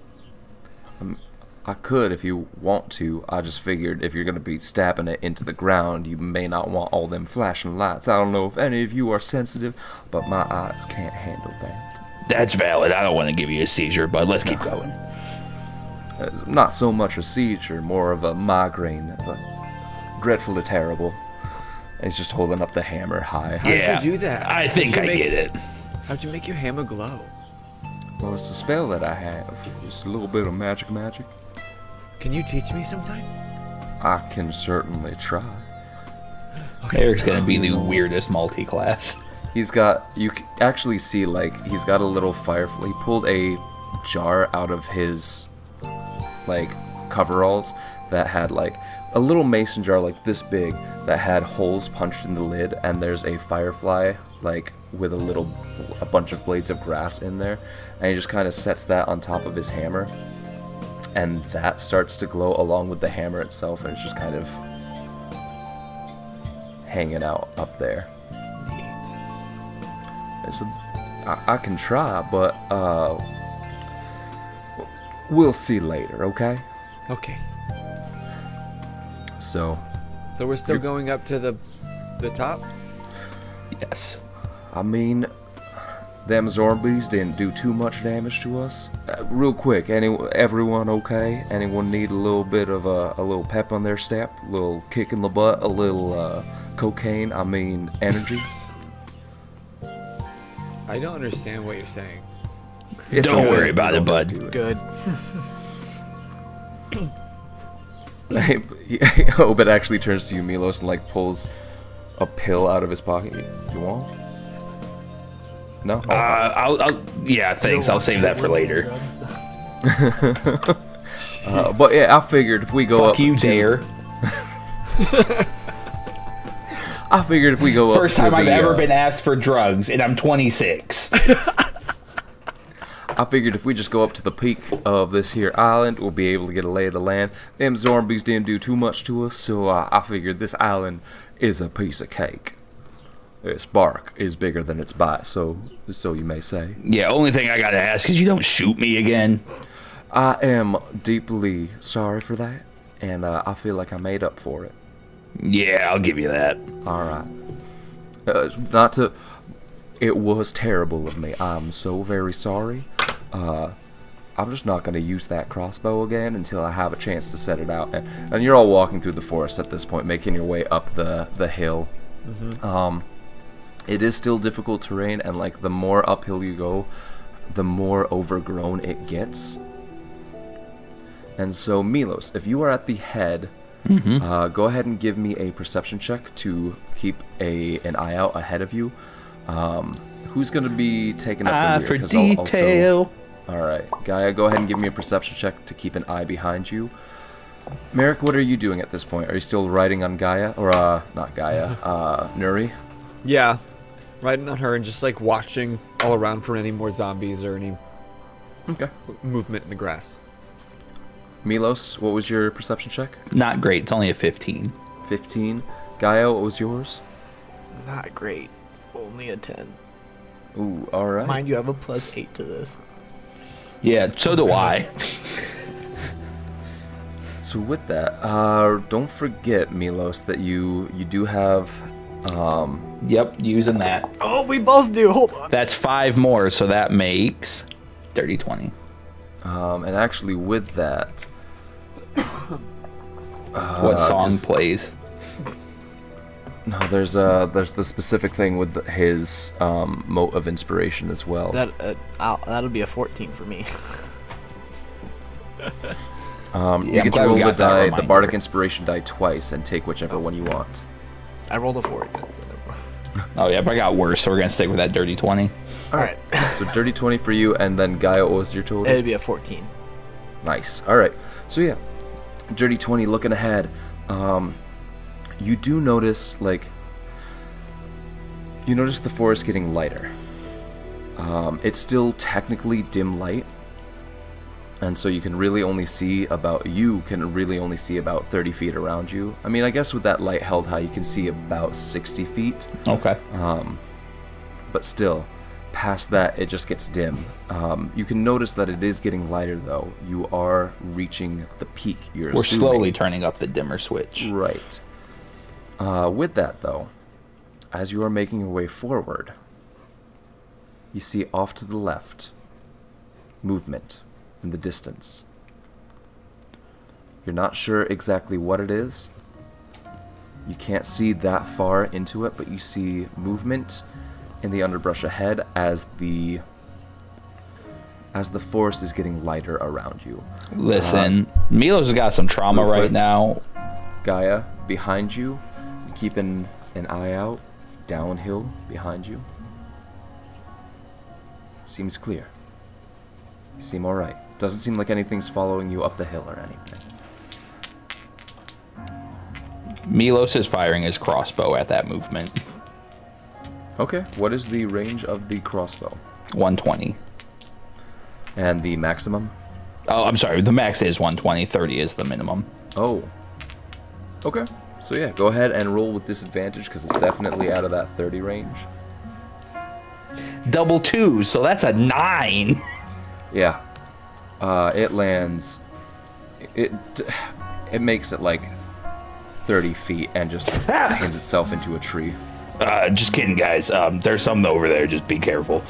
I could if you want to. I just figured if you're going to be stabbing it into the ground, you may not want all them flashing lights. I don't know if any of you are sensitive, but my eyes can't handle that. That's valid. I don't want to give you a seizure, but let's keep going. It's not so much a seizure, more of a migraine, but dreadfully terrible. He's just holding up the hammer high. How'd Yeah, you do that? I think How'd I you make- get it. How'd you make your hammer glow? Well, it's a spell that I have. Just a little bit of magic. Can you teach me sometime? I can certainly try. Eric's gonna be the weirdest multi-class. He's got, you can actually see, like, he's got a little firefly. He pulled a jar out of his, like, coveralls that had, like, a little mason jar, like, this big, that had holes punched in the lid, and there's a firefly, like, with a bunch of blades of grass in there, and he just kind of sets that on top of his hammer, and that starts to glow along with the hammer itself, and it's just kind of hanging out up there. It's I can try, but we'll see later, okay? Okay. So, So we're still going up to the top? Yes. I mean, them zombies didn't do too much damage to us. Real quick, everyone okay? Anyone need a little bit of a little pep on their step? A little kick in the butt? A little cocaine? I mean, energy? I don't understand what you're saying. It's Don't okay, worry about we it, don't bud. do it. Good. Obed actually turns to you, Milos, and like pulls a pill out of his pocket. You want? No? Yeah, thanks. I'll save that for later. But yeah, I figured if we go Fuck up you, to, Dare. I figured if we go up First to time I've the, ever been asked for drugs, and I'm 26. I figured if we just go up to the peak of this here island, we'll be able to get a lay of the land. Them zombies didn't do too much to us, so I figured this island is a piece of cake. Its bark is bigger than its bite, so you may say. Yeah, only thing I gotta ask is you don't shoot me again. I am deeply sorry for that, and I feel like I made up for it. Yeah, I'll give you that. All right. It was terrible of me. I'm so very sorry. I'm just not going to use that crossbow again until I have a chance to set it out. And you're all walking through the forest at this point, making your way up the hill. Mm-hmm. It is still difficult terrain, and like the more uphill you go, the more overgrown it gets. And so, Milos, if you are at the head, go ahead and give me a perception check to keep an eye out ahead of you. Who's going to be taking up the rear? For detail. All right, Gaia, go ahead and give me a perception check to keep an eye behind you. Merrick, what are you doing at this point? Are you still riding on Gaia? Or, not Gaia, Nuri? Yeah, riding on her and just like watching all around for any more zombies or any movement in the grass. Milos, what was your perception check? Not great. It's only a 15. 15. Gaia, what was yours? Not great. Only a 10. Ooh, all right. Mind you, I have a +8 to this. Yeah, so do I. So with that, don't forget, Milos, that you do have... Yep, using that. Oh, we both do. Hold on. That's 5 more, so that makes dirty 20. And actually with that... What song plays? No, there's the specific thing with his mote of inspiration as well. That'll be a 14 for me. You get to roll the die, the bardic inspiration die twice, and take whichever one you want. I rolled a 4 again. Oh yeah, but I got worse, so we're gonna stick with that dirty 20. All right. So dirty 20 for you, and then Gaia, what was your total? It'd be a 14. Nice. All right. So yeah, dirty 20. Looking ahead, you do notice you notice the forest getting lighter. It's still technically dim light, and so you can really only see about 30 feet around you. I mean, I guess with that light held high, you can see about 60 feet. Okay. But still, past that, it just gets dim. You can notice that it is getting lighter, though. You are reaching the peak. We're slowly turning up the dimmer switch. Right. With that, though, as you are making your way forward, you see off to the left movement in the distance. You're not sure exactly what it is. You can't see that far into it, but you see movement in the underbrush ahead as the forest is getting lighter around you. Listen, Milos has got some trauma right now. Gaia, behind you, keeping an eye out downhill behind you. Seems clear. You seem alright. Doesn't seem like anything's following you up the hill or anything. Milos is firing his crossbow at that movement. Okay, what is the range of the crossbow? 120. And the maximum? Oh, I'm sorry. The max is 120. 30 is the minimum. Oh. Okay. So yeah, go ahead and roll with disadvantage because it's definitely out of that 30 range. Double 2, so that's a 9. Yeah. It lands. It makes it like 30 feet and just pins itself into a tree. Just kidding, guys. There's something over there. Just be careful.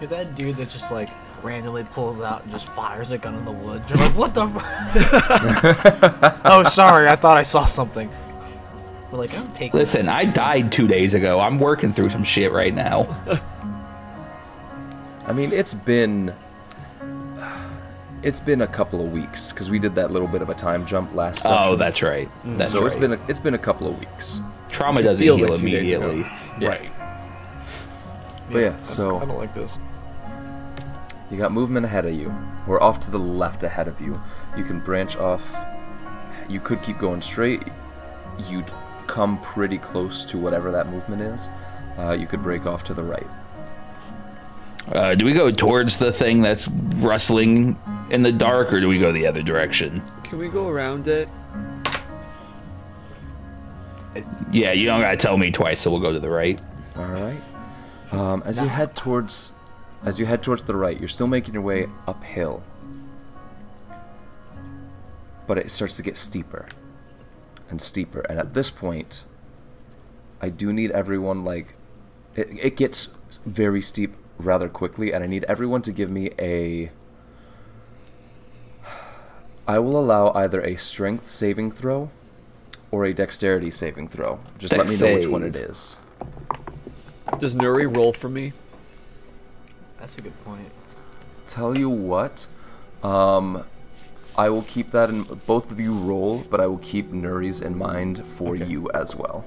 You're that dude that just like randomly pulls out and just fires a gun in the woods. You're like, what the f-? Oh, sorry. I thought I saw something. But like, I'm taking. Listen, I died 2 days ago. I'm working through some shit right now. I mean, it's been a couple of weeks because we did that little bit of a time jump last session. Oh, that's right. That's so right. it's been a couple of weeks. Trauma doesn't feels heal like 2 days ago. immediately. Yeah. Right. But yeah, so I don't like this. you got movement ahead of you. We're off to the left ahead of you. You can branch off. You could keep going straight. You'd come pretty close to whatever that movement is. You could break off to the right. Do we go towards the thing that's rustling in the dark, or do we go the other direction? Can we go around it? Yeah, you don't gotta tell me twice, so we'll go to the right. All right. As you head towards the right, you're still making your way uphill, but it starts to get steeper and steeper. And at this point, I do need everyone it gets very steep rather quickly, and I need everyone to give me a. I will allow either a strength saving throw or a dexterity saving throw. Just let me know which one it is. Does Nuri roll for me? That's a good point. Tell you what, I will keep that in. Both of you roll, but I will keep Nuri's in mind for you as well.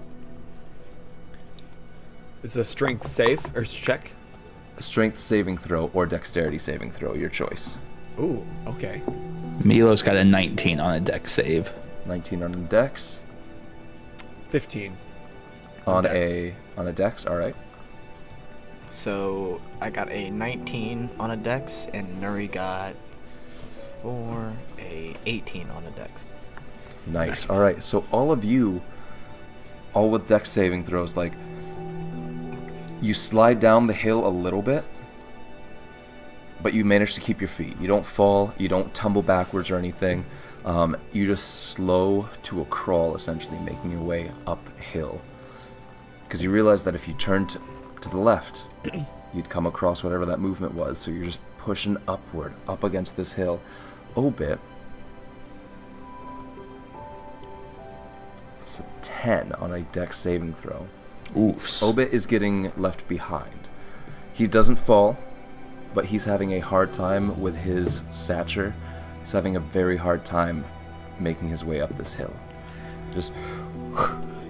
It's a strength save or check. A strength saving throw or dexterity saving throw, your choice. Ooh, okay. Milo's got a 19 on a dex save. 19 on a dex. 15. On dex. a dex, all right. So I got a 19 on a dex, and Nuri got a 18 on a dex. Nice. All right. So all of you, all with dex saving throws, like you slide down the hill a little bit, but you manage to keep your feet. You don't fall. You don't tumble backwards or anything. You just slow to a crawl, essentially, making your way uphill. Because you realize that if you turned to the left, you'd come across whatever that movement was. So you're just pushing upward, up against this hill. Obit. It's a 10 on a dex saving throw. Oofs. Obit is getting left behind. He doesn't fall, but he's having a hard time with his stature. He's having a very hard time making his way up this hill. Just,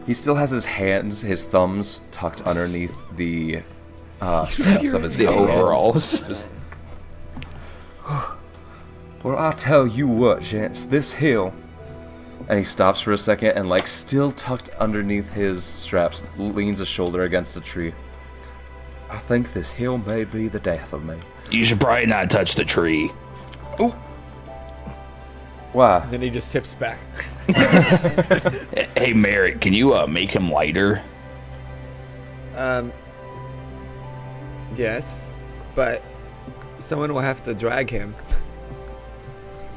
he still has his hands, his thumbs tucked underneath the straps of his The overalls. Just, well, I'll tell you what, gents, this hill. And he stops for a second and, like, still tucked underneath his straps, leans a shoulder against a tree. I think this hill may be the death of me. You should probably not touch the tree. Oh. Why? And then he just tips back. Hey, Merrick, can you make him lighter? Yes, but someone will have to drag him.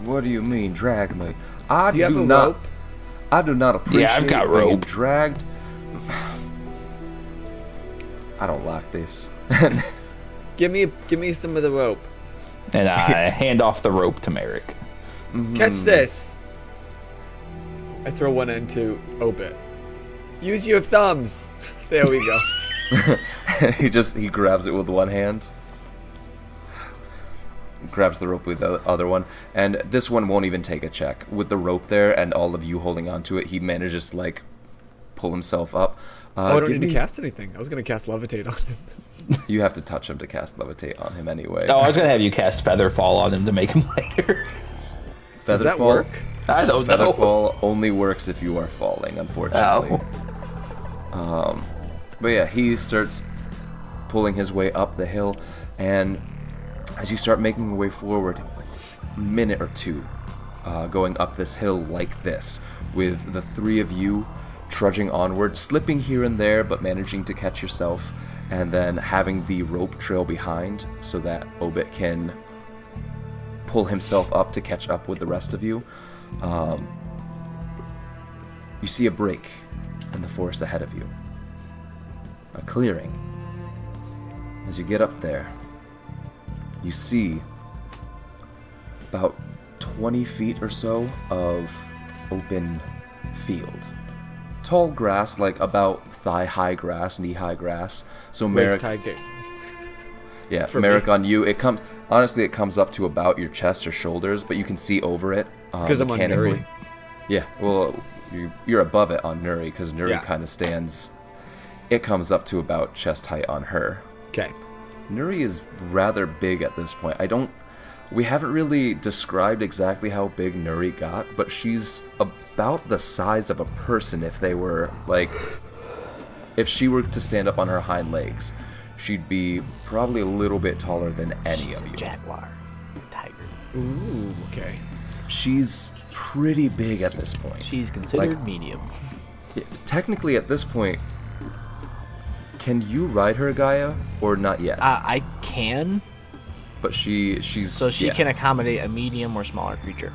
What do you mean, drag me? I Do you have a not. rope? I do not appreciate Yeah, I've got being rope. dragged. I don't like this. Give me some of the rope. And I hand off the rope to Merrick. Catch this. I throw one end to Obit. Use your thumbs. There we go. he grabs it with one hand. Grabs the rope with the other one, and this one won't even take a check. With the rope there and all of you holding onto it, he manages to, like, pull himself up. I don't need to cast anything. I was going to cast Levitate on him. You have to touch him to cast Levitate on him anyway. Oh, I was going to have you cast Featherfall on him to make him lighter. Does that work? I don't know. Featherfall only works if you are falling, unfortunately. But yeah, he starts pulling his way up the hill, and as you start making your way forward, a minute or two going up this hill like this, with the three of you trudging onward, slipping here and there, but managing to catch yourself, and then having the rope trail behind so that Obit can pull himself up to catch up with the rest of you. You see a break in the forest ahead of you. A clearing. As you get up there, you see about 20 feet or so of open field. Tall grass, like about thigh-high grass, knee-high grass. So Merrick, Waist-high gate. yeah, for Merrick, me. on you, it comes. Honestly, it comes up to about your chest or shoulders, but you can see over it. Because I'm on mechanically. Nuri. Yeah, well, you're above it on Nuri because Nuri Yeah. kind of stands. It comes up to about chest height on her. Okay. Nuri is rather big at this point. We haven't really described exactly how big Nuri got, but she's about the size of a person if they were, like, if she were to stand up on her hind legs, she'd be probably a little bit taller than any She's of a you. jaguar. Tiger. Ooh, okay. She's pretty big at this point. She's considered Like- medium. Yeah, technically, at this point, can you ride her, Gaia, or not yet? I can, But she's so she yeah. can accommodate a medium or smaller creature.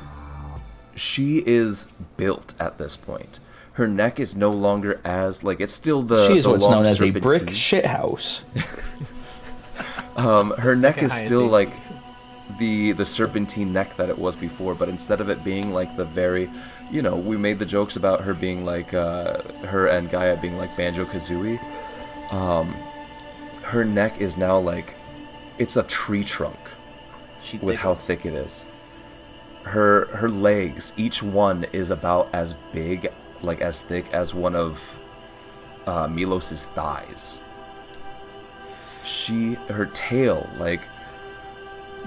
She is built at this point. Her neck is no longer as, like, it's still the She is the what's long known as a serpentine. brick shithouse. Her neck Second is highest still thing. like the serpentine neck that it was before, but instead of it being like the very, we made the jokes about her being like her and Gaia being like Banjo-Kazooie. Her neck is now like it's a tree trunk She with thick. how thick it is. her legs, each one is about as big, like as thick as one of Milos's thighs. Her tail, like,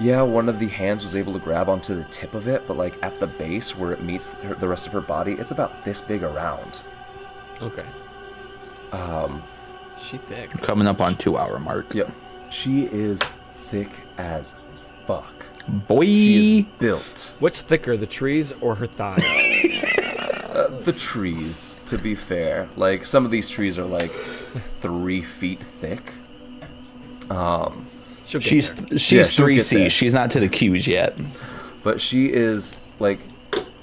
yeah, one of the hands was able to grab onto the tip of it, but like at the base where it meets the rest of her body, it's about this big around. Okay. She thick. Coming up on 2-hour mark. Yep. She is thick as fuck. Boy. She is built. What's thicker, the trees or her thighs? The trees, to be fair. Like, some of these trees are like 3 feet thick. She's she'll 3C. get there. She's not to the Q's yet. But she is, like,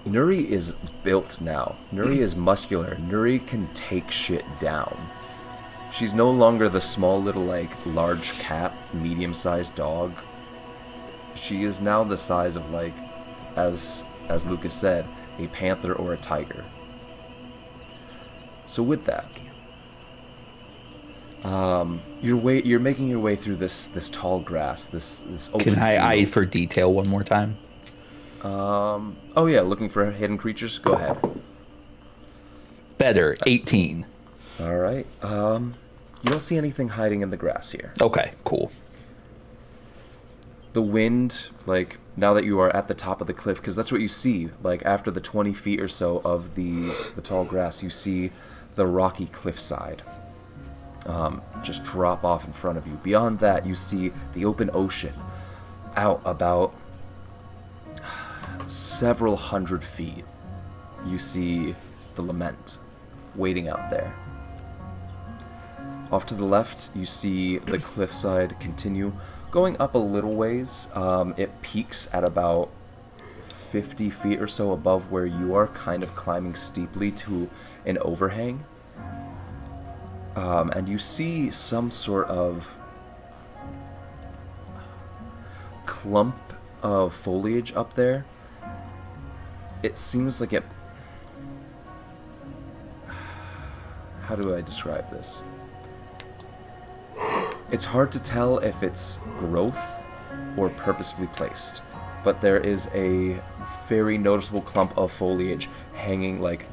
Nuri is built now. Nuri is muscular. Nuri can take shit down. She's no longer the small little, like, large cat, medium-sized dog. She is now the size of, like, as Lucas said, a panther or a tiger. So with that, you're making your way through this tall grass, this open Can I eye field. for detail one more time? Oh yeah, looking for hidden creatures. Go ahead. Better. 18. All right. You don't see anything hiding in the grass here. Okay, cool. The wind, like, now that you are at the top of the cliff, because that's what you see, like, after the 20 feet or so of the tall grass, you see the rocky cliffside just drop off in front of you. Beyond that, you see the open ocean out about several hundred feet. You see the Lament waiting out there. Off to the left, you see the cliffside continue. Going up a little ways, it peaks at about 50 feet or so above where you are, kind of climbing steeply to an overhang. And you see some sort of clump of foliage up there. It seems like it... How do I describe this? It's hard to tell if it's growth or purposefully placed, but there is a very noticeable clump of foliage hanging, like,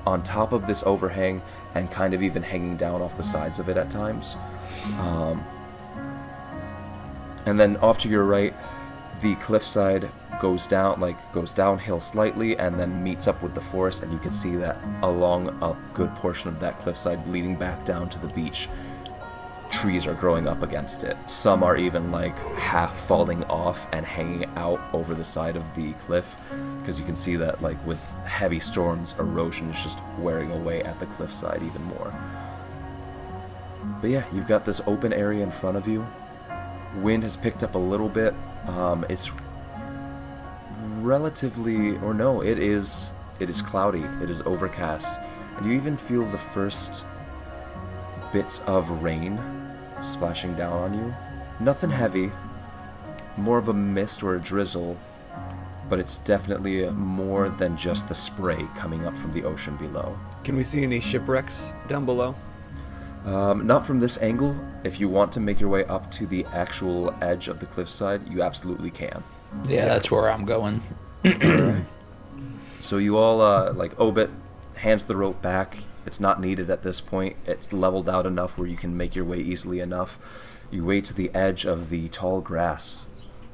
on top of this overhang and kind of even hanging down off the sides of it at times. And then off to your right, the cliffside goes downhill slightly and then meets up with the forest, and you can see that along a good portion of that cliffside leading back down to the beach, trees are growing up against it. Some are even like half falling off and hanging out over the side of the cliff, because you can see that, like, with heavy storms, erosion is just wearing away at the cliffside even more. But yeah, you've got this open area in front of you. Wind has picked up a little bit. It's relatively, or no, it is cloudy. It is overcast, and you even feel the first bits of rain splashing down on you. Nothing heavy, more of a mist or a drizzle, but it's definitely more than just the spray coming up from the ocean below. Can we see any shipwrecks down below? Not from this angle. If you want to make your way up to the actual edge of the cliffside, you absolutely can. Yeah, that's where I'm going. So you all, like, Obit hands the rope back. It's not needed at this point. It's leveled out enough where you can make your way easily enough. You wait to the edge of the tall grass,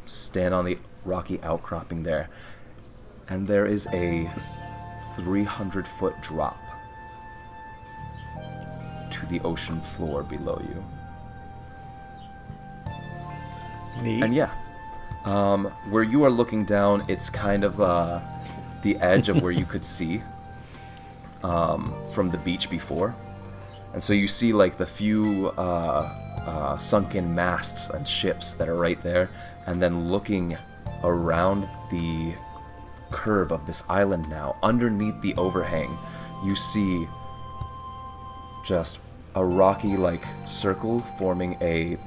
stand on the rocky outcropping there, and there is a 300-foot drop to the ocean floor below you. Neat. And yeah, where you are looking down, it's kind of the edge of where you could see from the beach before. And so you see, like, the few sunken masts and ships that are right there, and then looking around the curve of this island now, underneath the overhang, you see just a rocky, like, circle forming a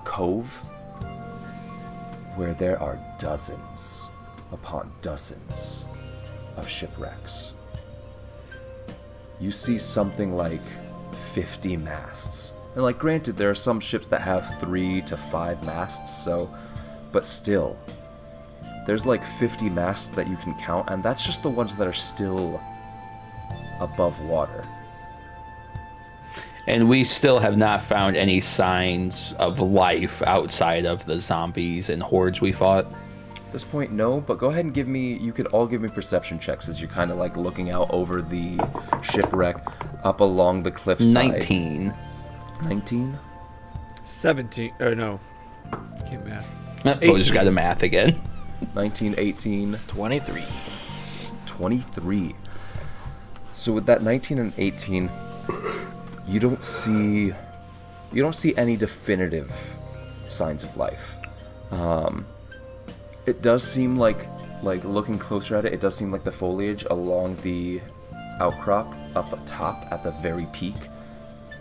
cove where there are dozens upon dozens of shipwrecks. You see something like 50 masts. And, like, granted, there are some ships that have 3 to 5 masts, so, but still, there's like 50 masts that you can count, and that's just the ones that are still above water. And we still have not found any signs of life outside of the zombies and hordes we fought. At this point, no, but go ahead and give me, you could all give me perception checks as you're kind of like looking out over the shipwreck up along the cliffside. 19. 19? 17. Oh, no. Can't math. Oh, just got the math again. 19, 18, 23. 23. So with that 19 and 18, you don't see any definitive signs of life. It does seem like looking closer at it, it does seem like the foliage along the outcrop up atop at the very peak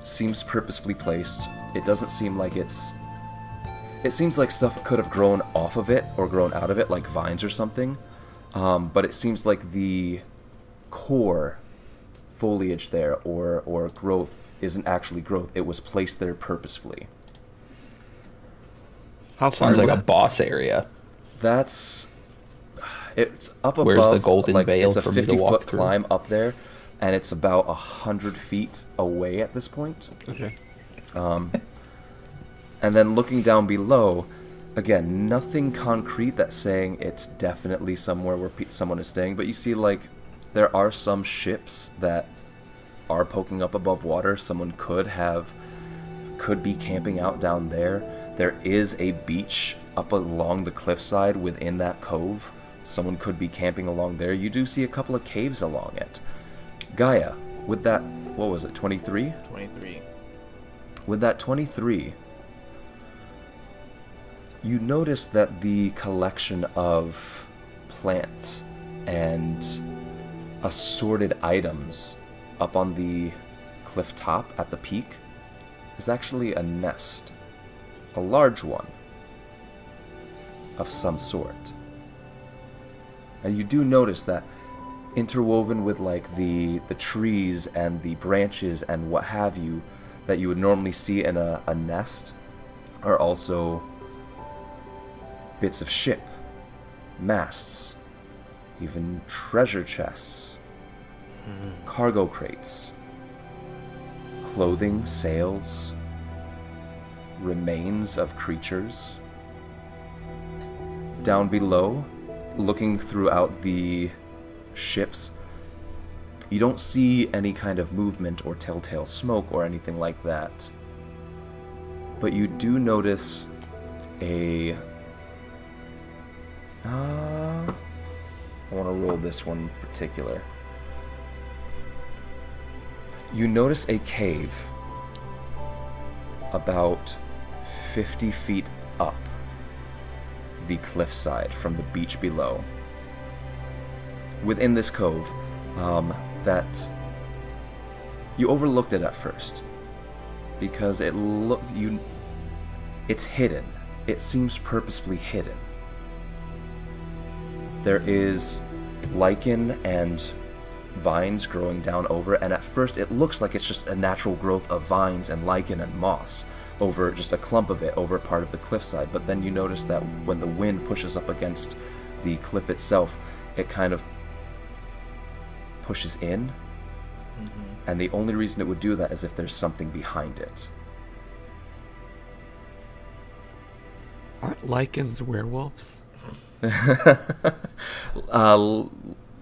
seems purposefully placed. It doesn't seem like it seems like stuff could have grown off of it or grown out of it, like vines or something. But it seems like the core foliage there or growth isn't actually growth. It was placed there purposefully. How far Sounds is like a that? boss area. It's up above. Where's the golden like, veil it's a for me to 50-foot walk through? climb up there, and it's about 100 feet away at this point. Okay. And then looking down below, again, nothing concrete that's saying it's definitely somewhere where someone is staying, but you see, like, there are some ships that are poking up above water. Someone could be camping out down there. There is a beach up along the cliffside within that cove. Someone could be camping along there. You do see a couple of caves along it. Gaia, with that, what was it, 23? 23. With that 23, you notice that the collection of plants and assorted items up on the cliff top at the peak is actually a nest, a large one of some sort. And you do notice that interwoven with like the trees and the branches and what have you that you would normally see in a nest are also bits of ship, masts, even treasure chests, cargo crates, clothing, sails, remains of creatures. Down below, looking throughout the ships, you don't see any kind of movement or telltale smoke or anything like that. But you do notice I want to roll this one in particular. You notice a cave about 50 feet up the cliffside from the beach below. Within this cove, that you overlooked it at first because it's hidden. It seems purposefully hidden. There is lichen and vines growing down over it, and at first it looks like it's just a natural growth of vines and lichen and moss over just a clump of it over part of the cliffside. But then you notice that when the wind pushes up against the cliff itself, it kind of pushes in, and the only reason it would do that is if there's something behind it. Aren't lichens werewolves?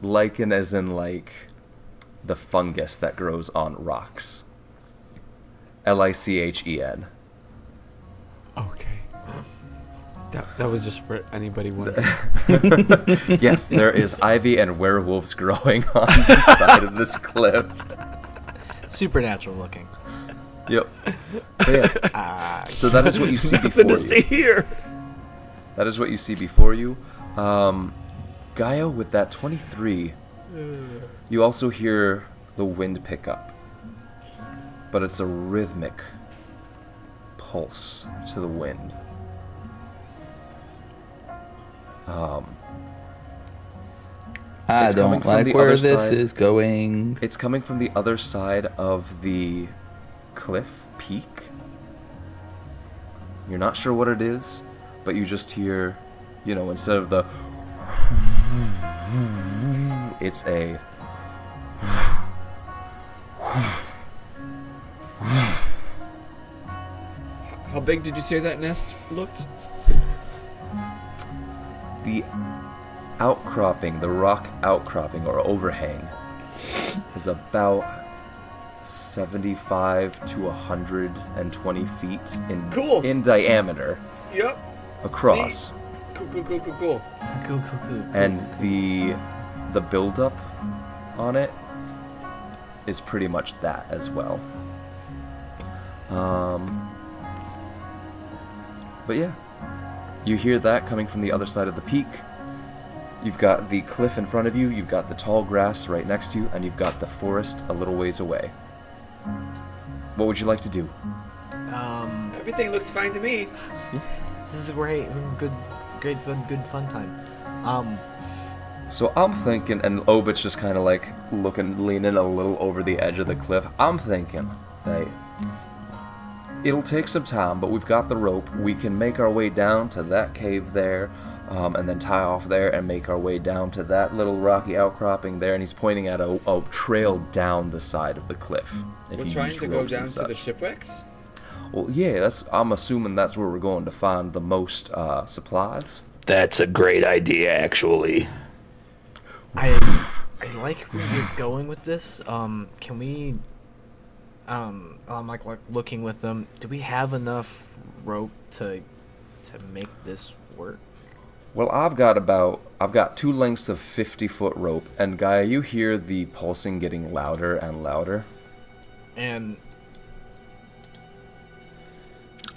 Lichen as in like the fungus that grows on rocks. Lichen. Okay. That was just for anybody wondering. Yes, there is ivy and werewolves growing on the side of this cliff. Supernatural looking. Yep. But yeah. So that is what you see before Nothing to you. see here. That is what you see before you. Gaia, with that 23, you also hear the wind pick up. But it's a rhythmic pulse to the wind. I It's coming don't from like the where other this side. is going. It's coming from the other side of the cliff peak. You're not sure what it is, but you just hear, instead of the It's a How big did you say that nest looked? the outcropping, the rock outcropping or overhang is about 75 to 120 feet in diameter Yep. across. Cool. Cool. And the buildup on it is pretty much that as well. But yeah, you hear that coming from the other side of the peak. You've got the cliff in front of you, you've got the tall grass right next to you, and you've got the forest a little ways away. What would you like to do? Everything looks fine to me. This is great. Good fun time. So I'm thinking, and Obit's just kind of like leaning a little over the edge of the cliff. I'm thinking, hey, it'll take some time, but we've got the rope. We can make our way down to that cave there, and then tie off there and make our way down to that little rocky outcropping there. And he's pointing at a trail down the side of the cliff. If We're you trying use to go ropes down and to the such. shipwrecks? Well, yeah, I'm assuming that's where we're going to find the most supplies. That's a great idea, actually. I like where you're going with this. Can we? I'm like looking with them. Do we have enough rope to make this work? Well, I've got 2 lengths of 50-foot rope, and Gaia, you hear the pulsing getting louder and louder. And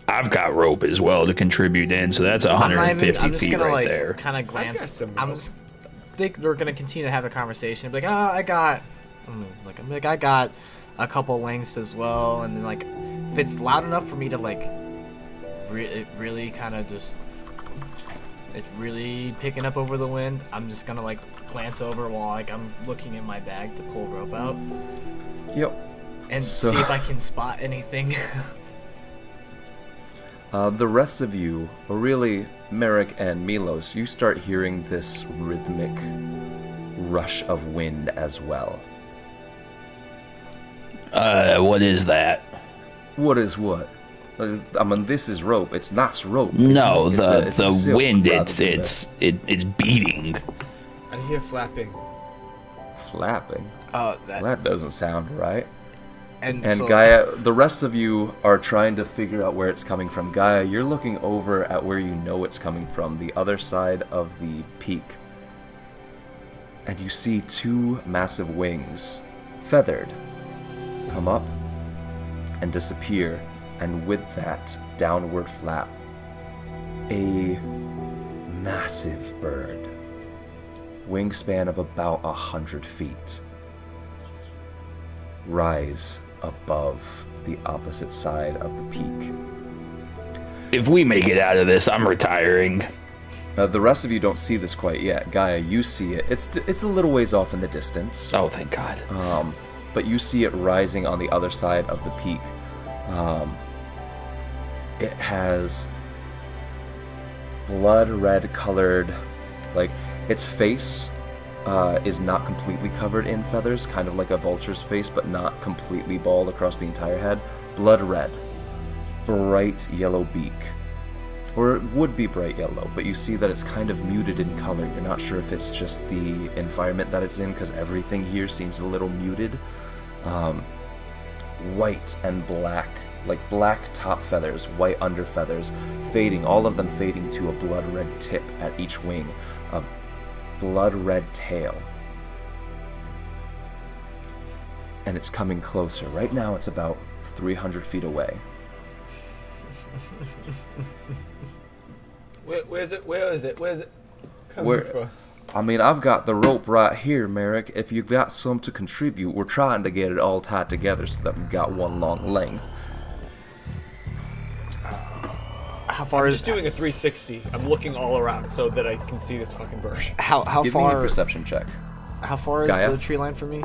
I've got rope as well to contribute in, so that's 150 I'm just feet gonna right like there. kind of got glance. some I'm rope. just think we're gonna continue to have a conversation. Be like, I got a couple lengths as well, and then like if it's loud enough for me to like really kind of just it's really picking up over the wind, I'm just gonna like glance over while like I'm looking in my bag to pull rope out Yep. and So- see if I can spot anything. The rest of you, or really Merrick and Milos, you start hearing this rhythmic rush of wind as well. What is that? What is what? I mean, this is rope. It's not rope. No, It's a the silk wind. rather than It's beating. I hear flapping. flapping. Well, that doesn't sound right. And And so, Gaia, the rest of you are trying to figure out where it's coming from. Gaia, you're looking over at where you know it's coming from, the other side of the peak. And you see 2 massive wings, feathered, come up and disappear, and with that downward flap, a massive bird, wingspan of about 100 feet, rise above the opposite side of the peak. If we make it out of this, I'm retiring. The rest of you don't see this quite yet. Gaia, you see it. It's a little ways off in the distance, Oh, thank God. but you see it rising on the other side of the peak. It has blood red colored, like its face is not completely covered in feathers, kind of like a vulture's face, but not completely bald across the entire head. Blood red, bright yellow beak, or it would be bright yellow, but you see that it's kind of muted in color. You're not sure if it's just the environment that it's in, because everything here seems a little muted. White and black, like black top feathers, white under feathers, fading, all of them fading to a blood red tip at each wing, a blood red tail. And it's coming closer. Right now it's about 300 feet away. Where is it? Where is it? Where's it coming Where- from? I mean, I've got the rope right here, Merrick. If you've got some to contribute, we're trying to get it all tied together so that we've got one long length. how far I'm is just doing a 360. I'm looking all around so that I can see this fucking bird. how Give me a far perception check. how far is Gaia? the tree line from me?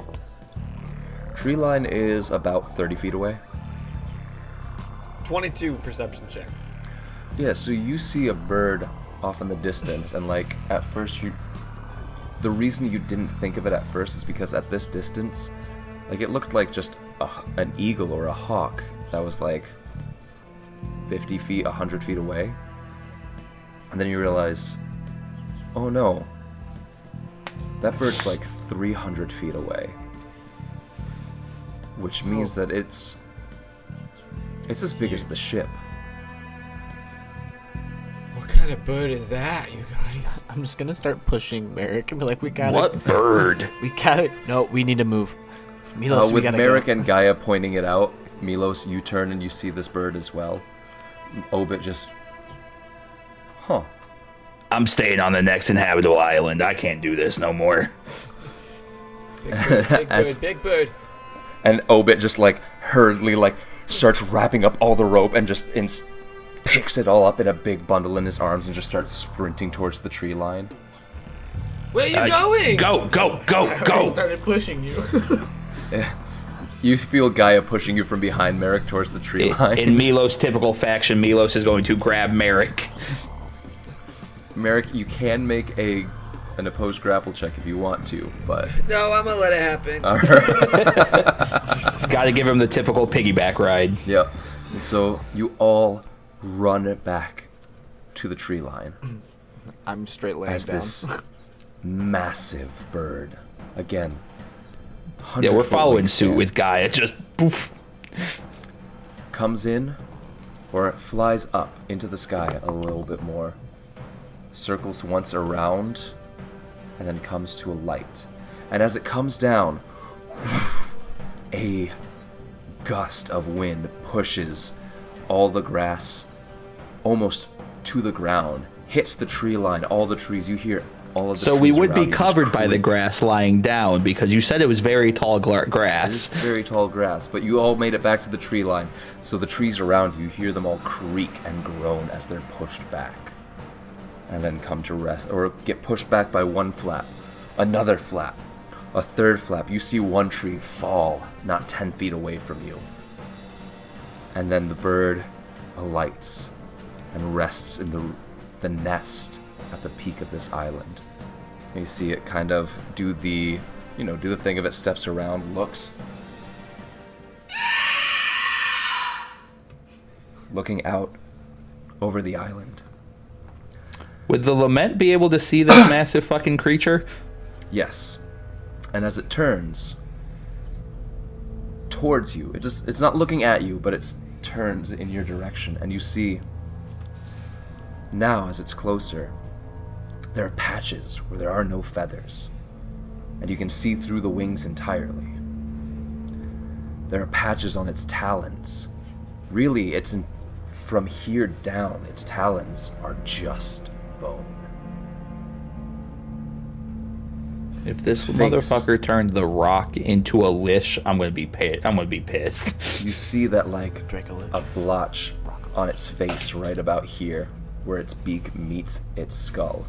Tree line is about 30 feet away. 22 perception check. Yeah, so you see a bird off in the distance, and like at first the reason you didn't think of it at first is because at this distance, like, it looked like just an eagle or a hawk that was like 50 feet, 100 feet away. And then you realize, oh no, that bird's like 300 feet away. Which means that it's as big as the ship. What kind of bird is that, you guys? I'm just gonna start pushing Merrick and be like, we gotta. What bird? We gotta. No, we need to move. Milos, we with gotta Merrick go. and Gaia pointing it out, Milos, you turn and you see this bird as well. Obit just, huh. I'm staying on the next inhabitable island. I can't do this no more. Big bird. And Obit just like hurriedly like starts wrapping up all the rope and just picks it all up in a big bundle in his arms and just starts sprinting towards the tree line. Where are you going? Go! I started pushing you. You feel Gaia pushing you from behind Merrick towards the tree line. In Milos' typical faction, Milos is going to grab Merrick. Merrick, you can make an opposed grapple check if you want to, but... No, I'm gonna let it happen. Got to give him the typical piggyback ride. Yep. And so you all run back to the tree line I'm straight laying as down. this massive bird, again, Yeah, we're 100-foot following suit wingspan, with Gaia. Just poof. comes in, or it flies up into the sky a little bit more, circles once around, and then comes to a light. And as it comes down, a gust of wind pushes all the grass almost to the ground, hits the tree line, all the trees. You hear all of the So trees we would around be you just covered by the creak. grass lying down because you said it was very tall grass. It's very tall grass, but you all made it back to the tree line. So the trees around you, hear them all creak and groan as they're pushed back. And then come to rest, or get pushed back by one flap, another flap, a third flap. You see one tree fall not 10 feet away from you. And then the bird alights and rests in the nest at the peak of this island. And you see it kind of do the thing of it steps around, looks. Looking out over the island. Would the lament be able to see this massive fucking creature? Yes. And as it turns towards you, it's not looking at you, but it turns in your direction, and you see now as it's closer, there are patches where there are no feathers, and you can see through the wings entirely. There are patches on its talons. Really, from here down, its talons are just bone. If this Face. motherfucker turned the rock into a lish, I'm gonna be pissed. You see that like Draco Lich. a blotch on its face right about here, where its beak meets its skull,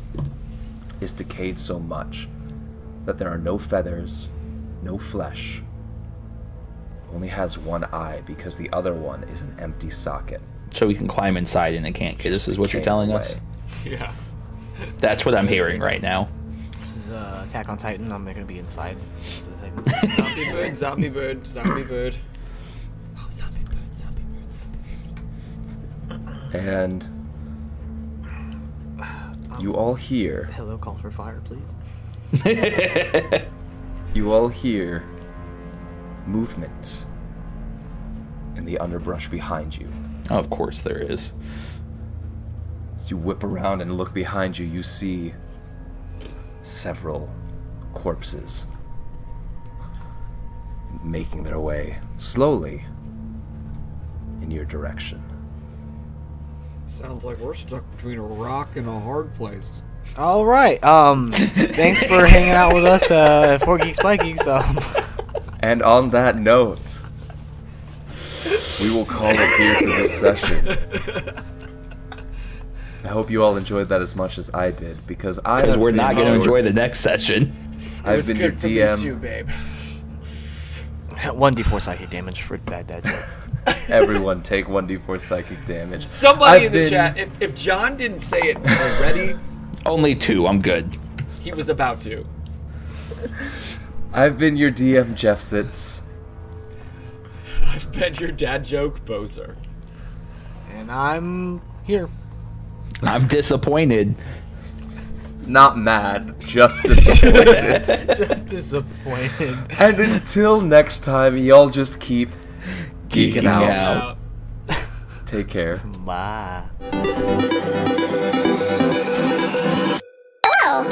is decayed so much that there are no feathers, no flesh. Only has one eye because the other one is an empty socket. So we can climb inside and it can't get us, is what you're Decaying telling us? away. Yeah. That's what I'm hearing right now. This is Attack on Titan. I'm gonna be inside. Zombie bird. Oh, zombie bird. And you all hear, Hello, call for fire, please. movement in the underbrush behind you. Oh, of course there is. As you whip around and look behind you, you see several corpses making their way slowly in your direction. Sounds like we're stuck between a rock and a hard place. All right. Thanks for hanging out with us for Geeks by Geeks. And on that note, we will call it here for this session. I hope you all enjoyed that as much as I did, because Because we're not going to enjoy the next session. I've been your DM. Too, babe. 1d4 psychic damage for bad dad joke. Everyone take 1d4 psychic damage. Somebody I've in the been- chat, if John didn't say it already, Only 2, I'm good. he was about to. I've been your DM, Jeff Sitz. I've been your dad joke, Boser. And I'm here. I'm disappointed. Not mad, just disappointed. Just disappointed. And until next time, y'all just keep geeking out. out. Take care. Bye. Hello.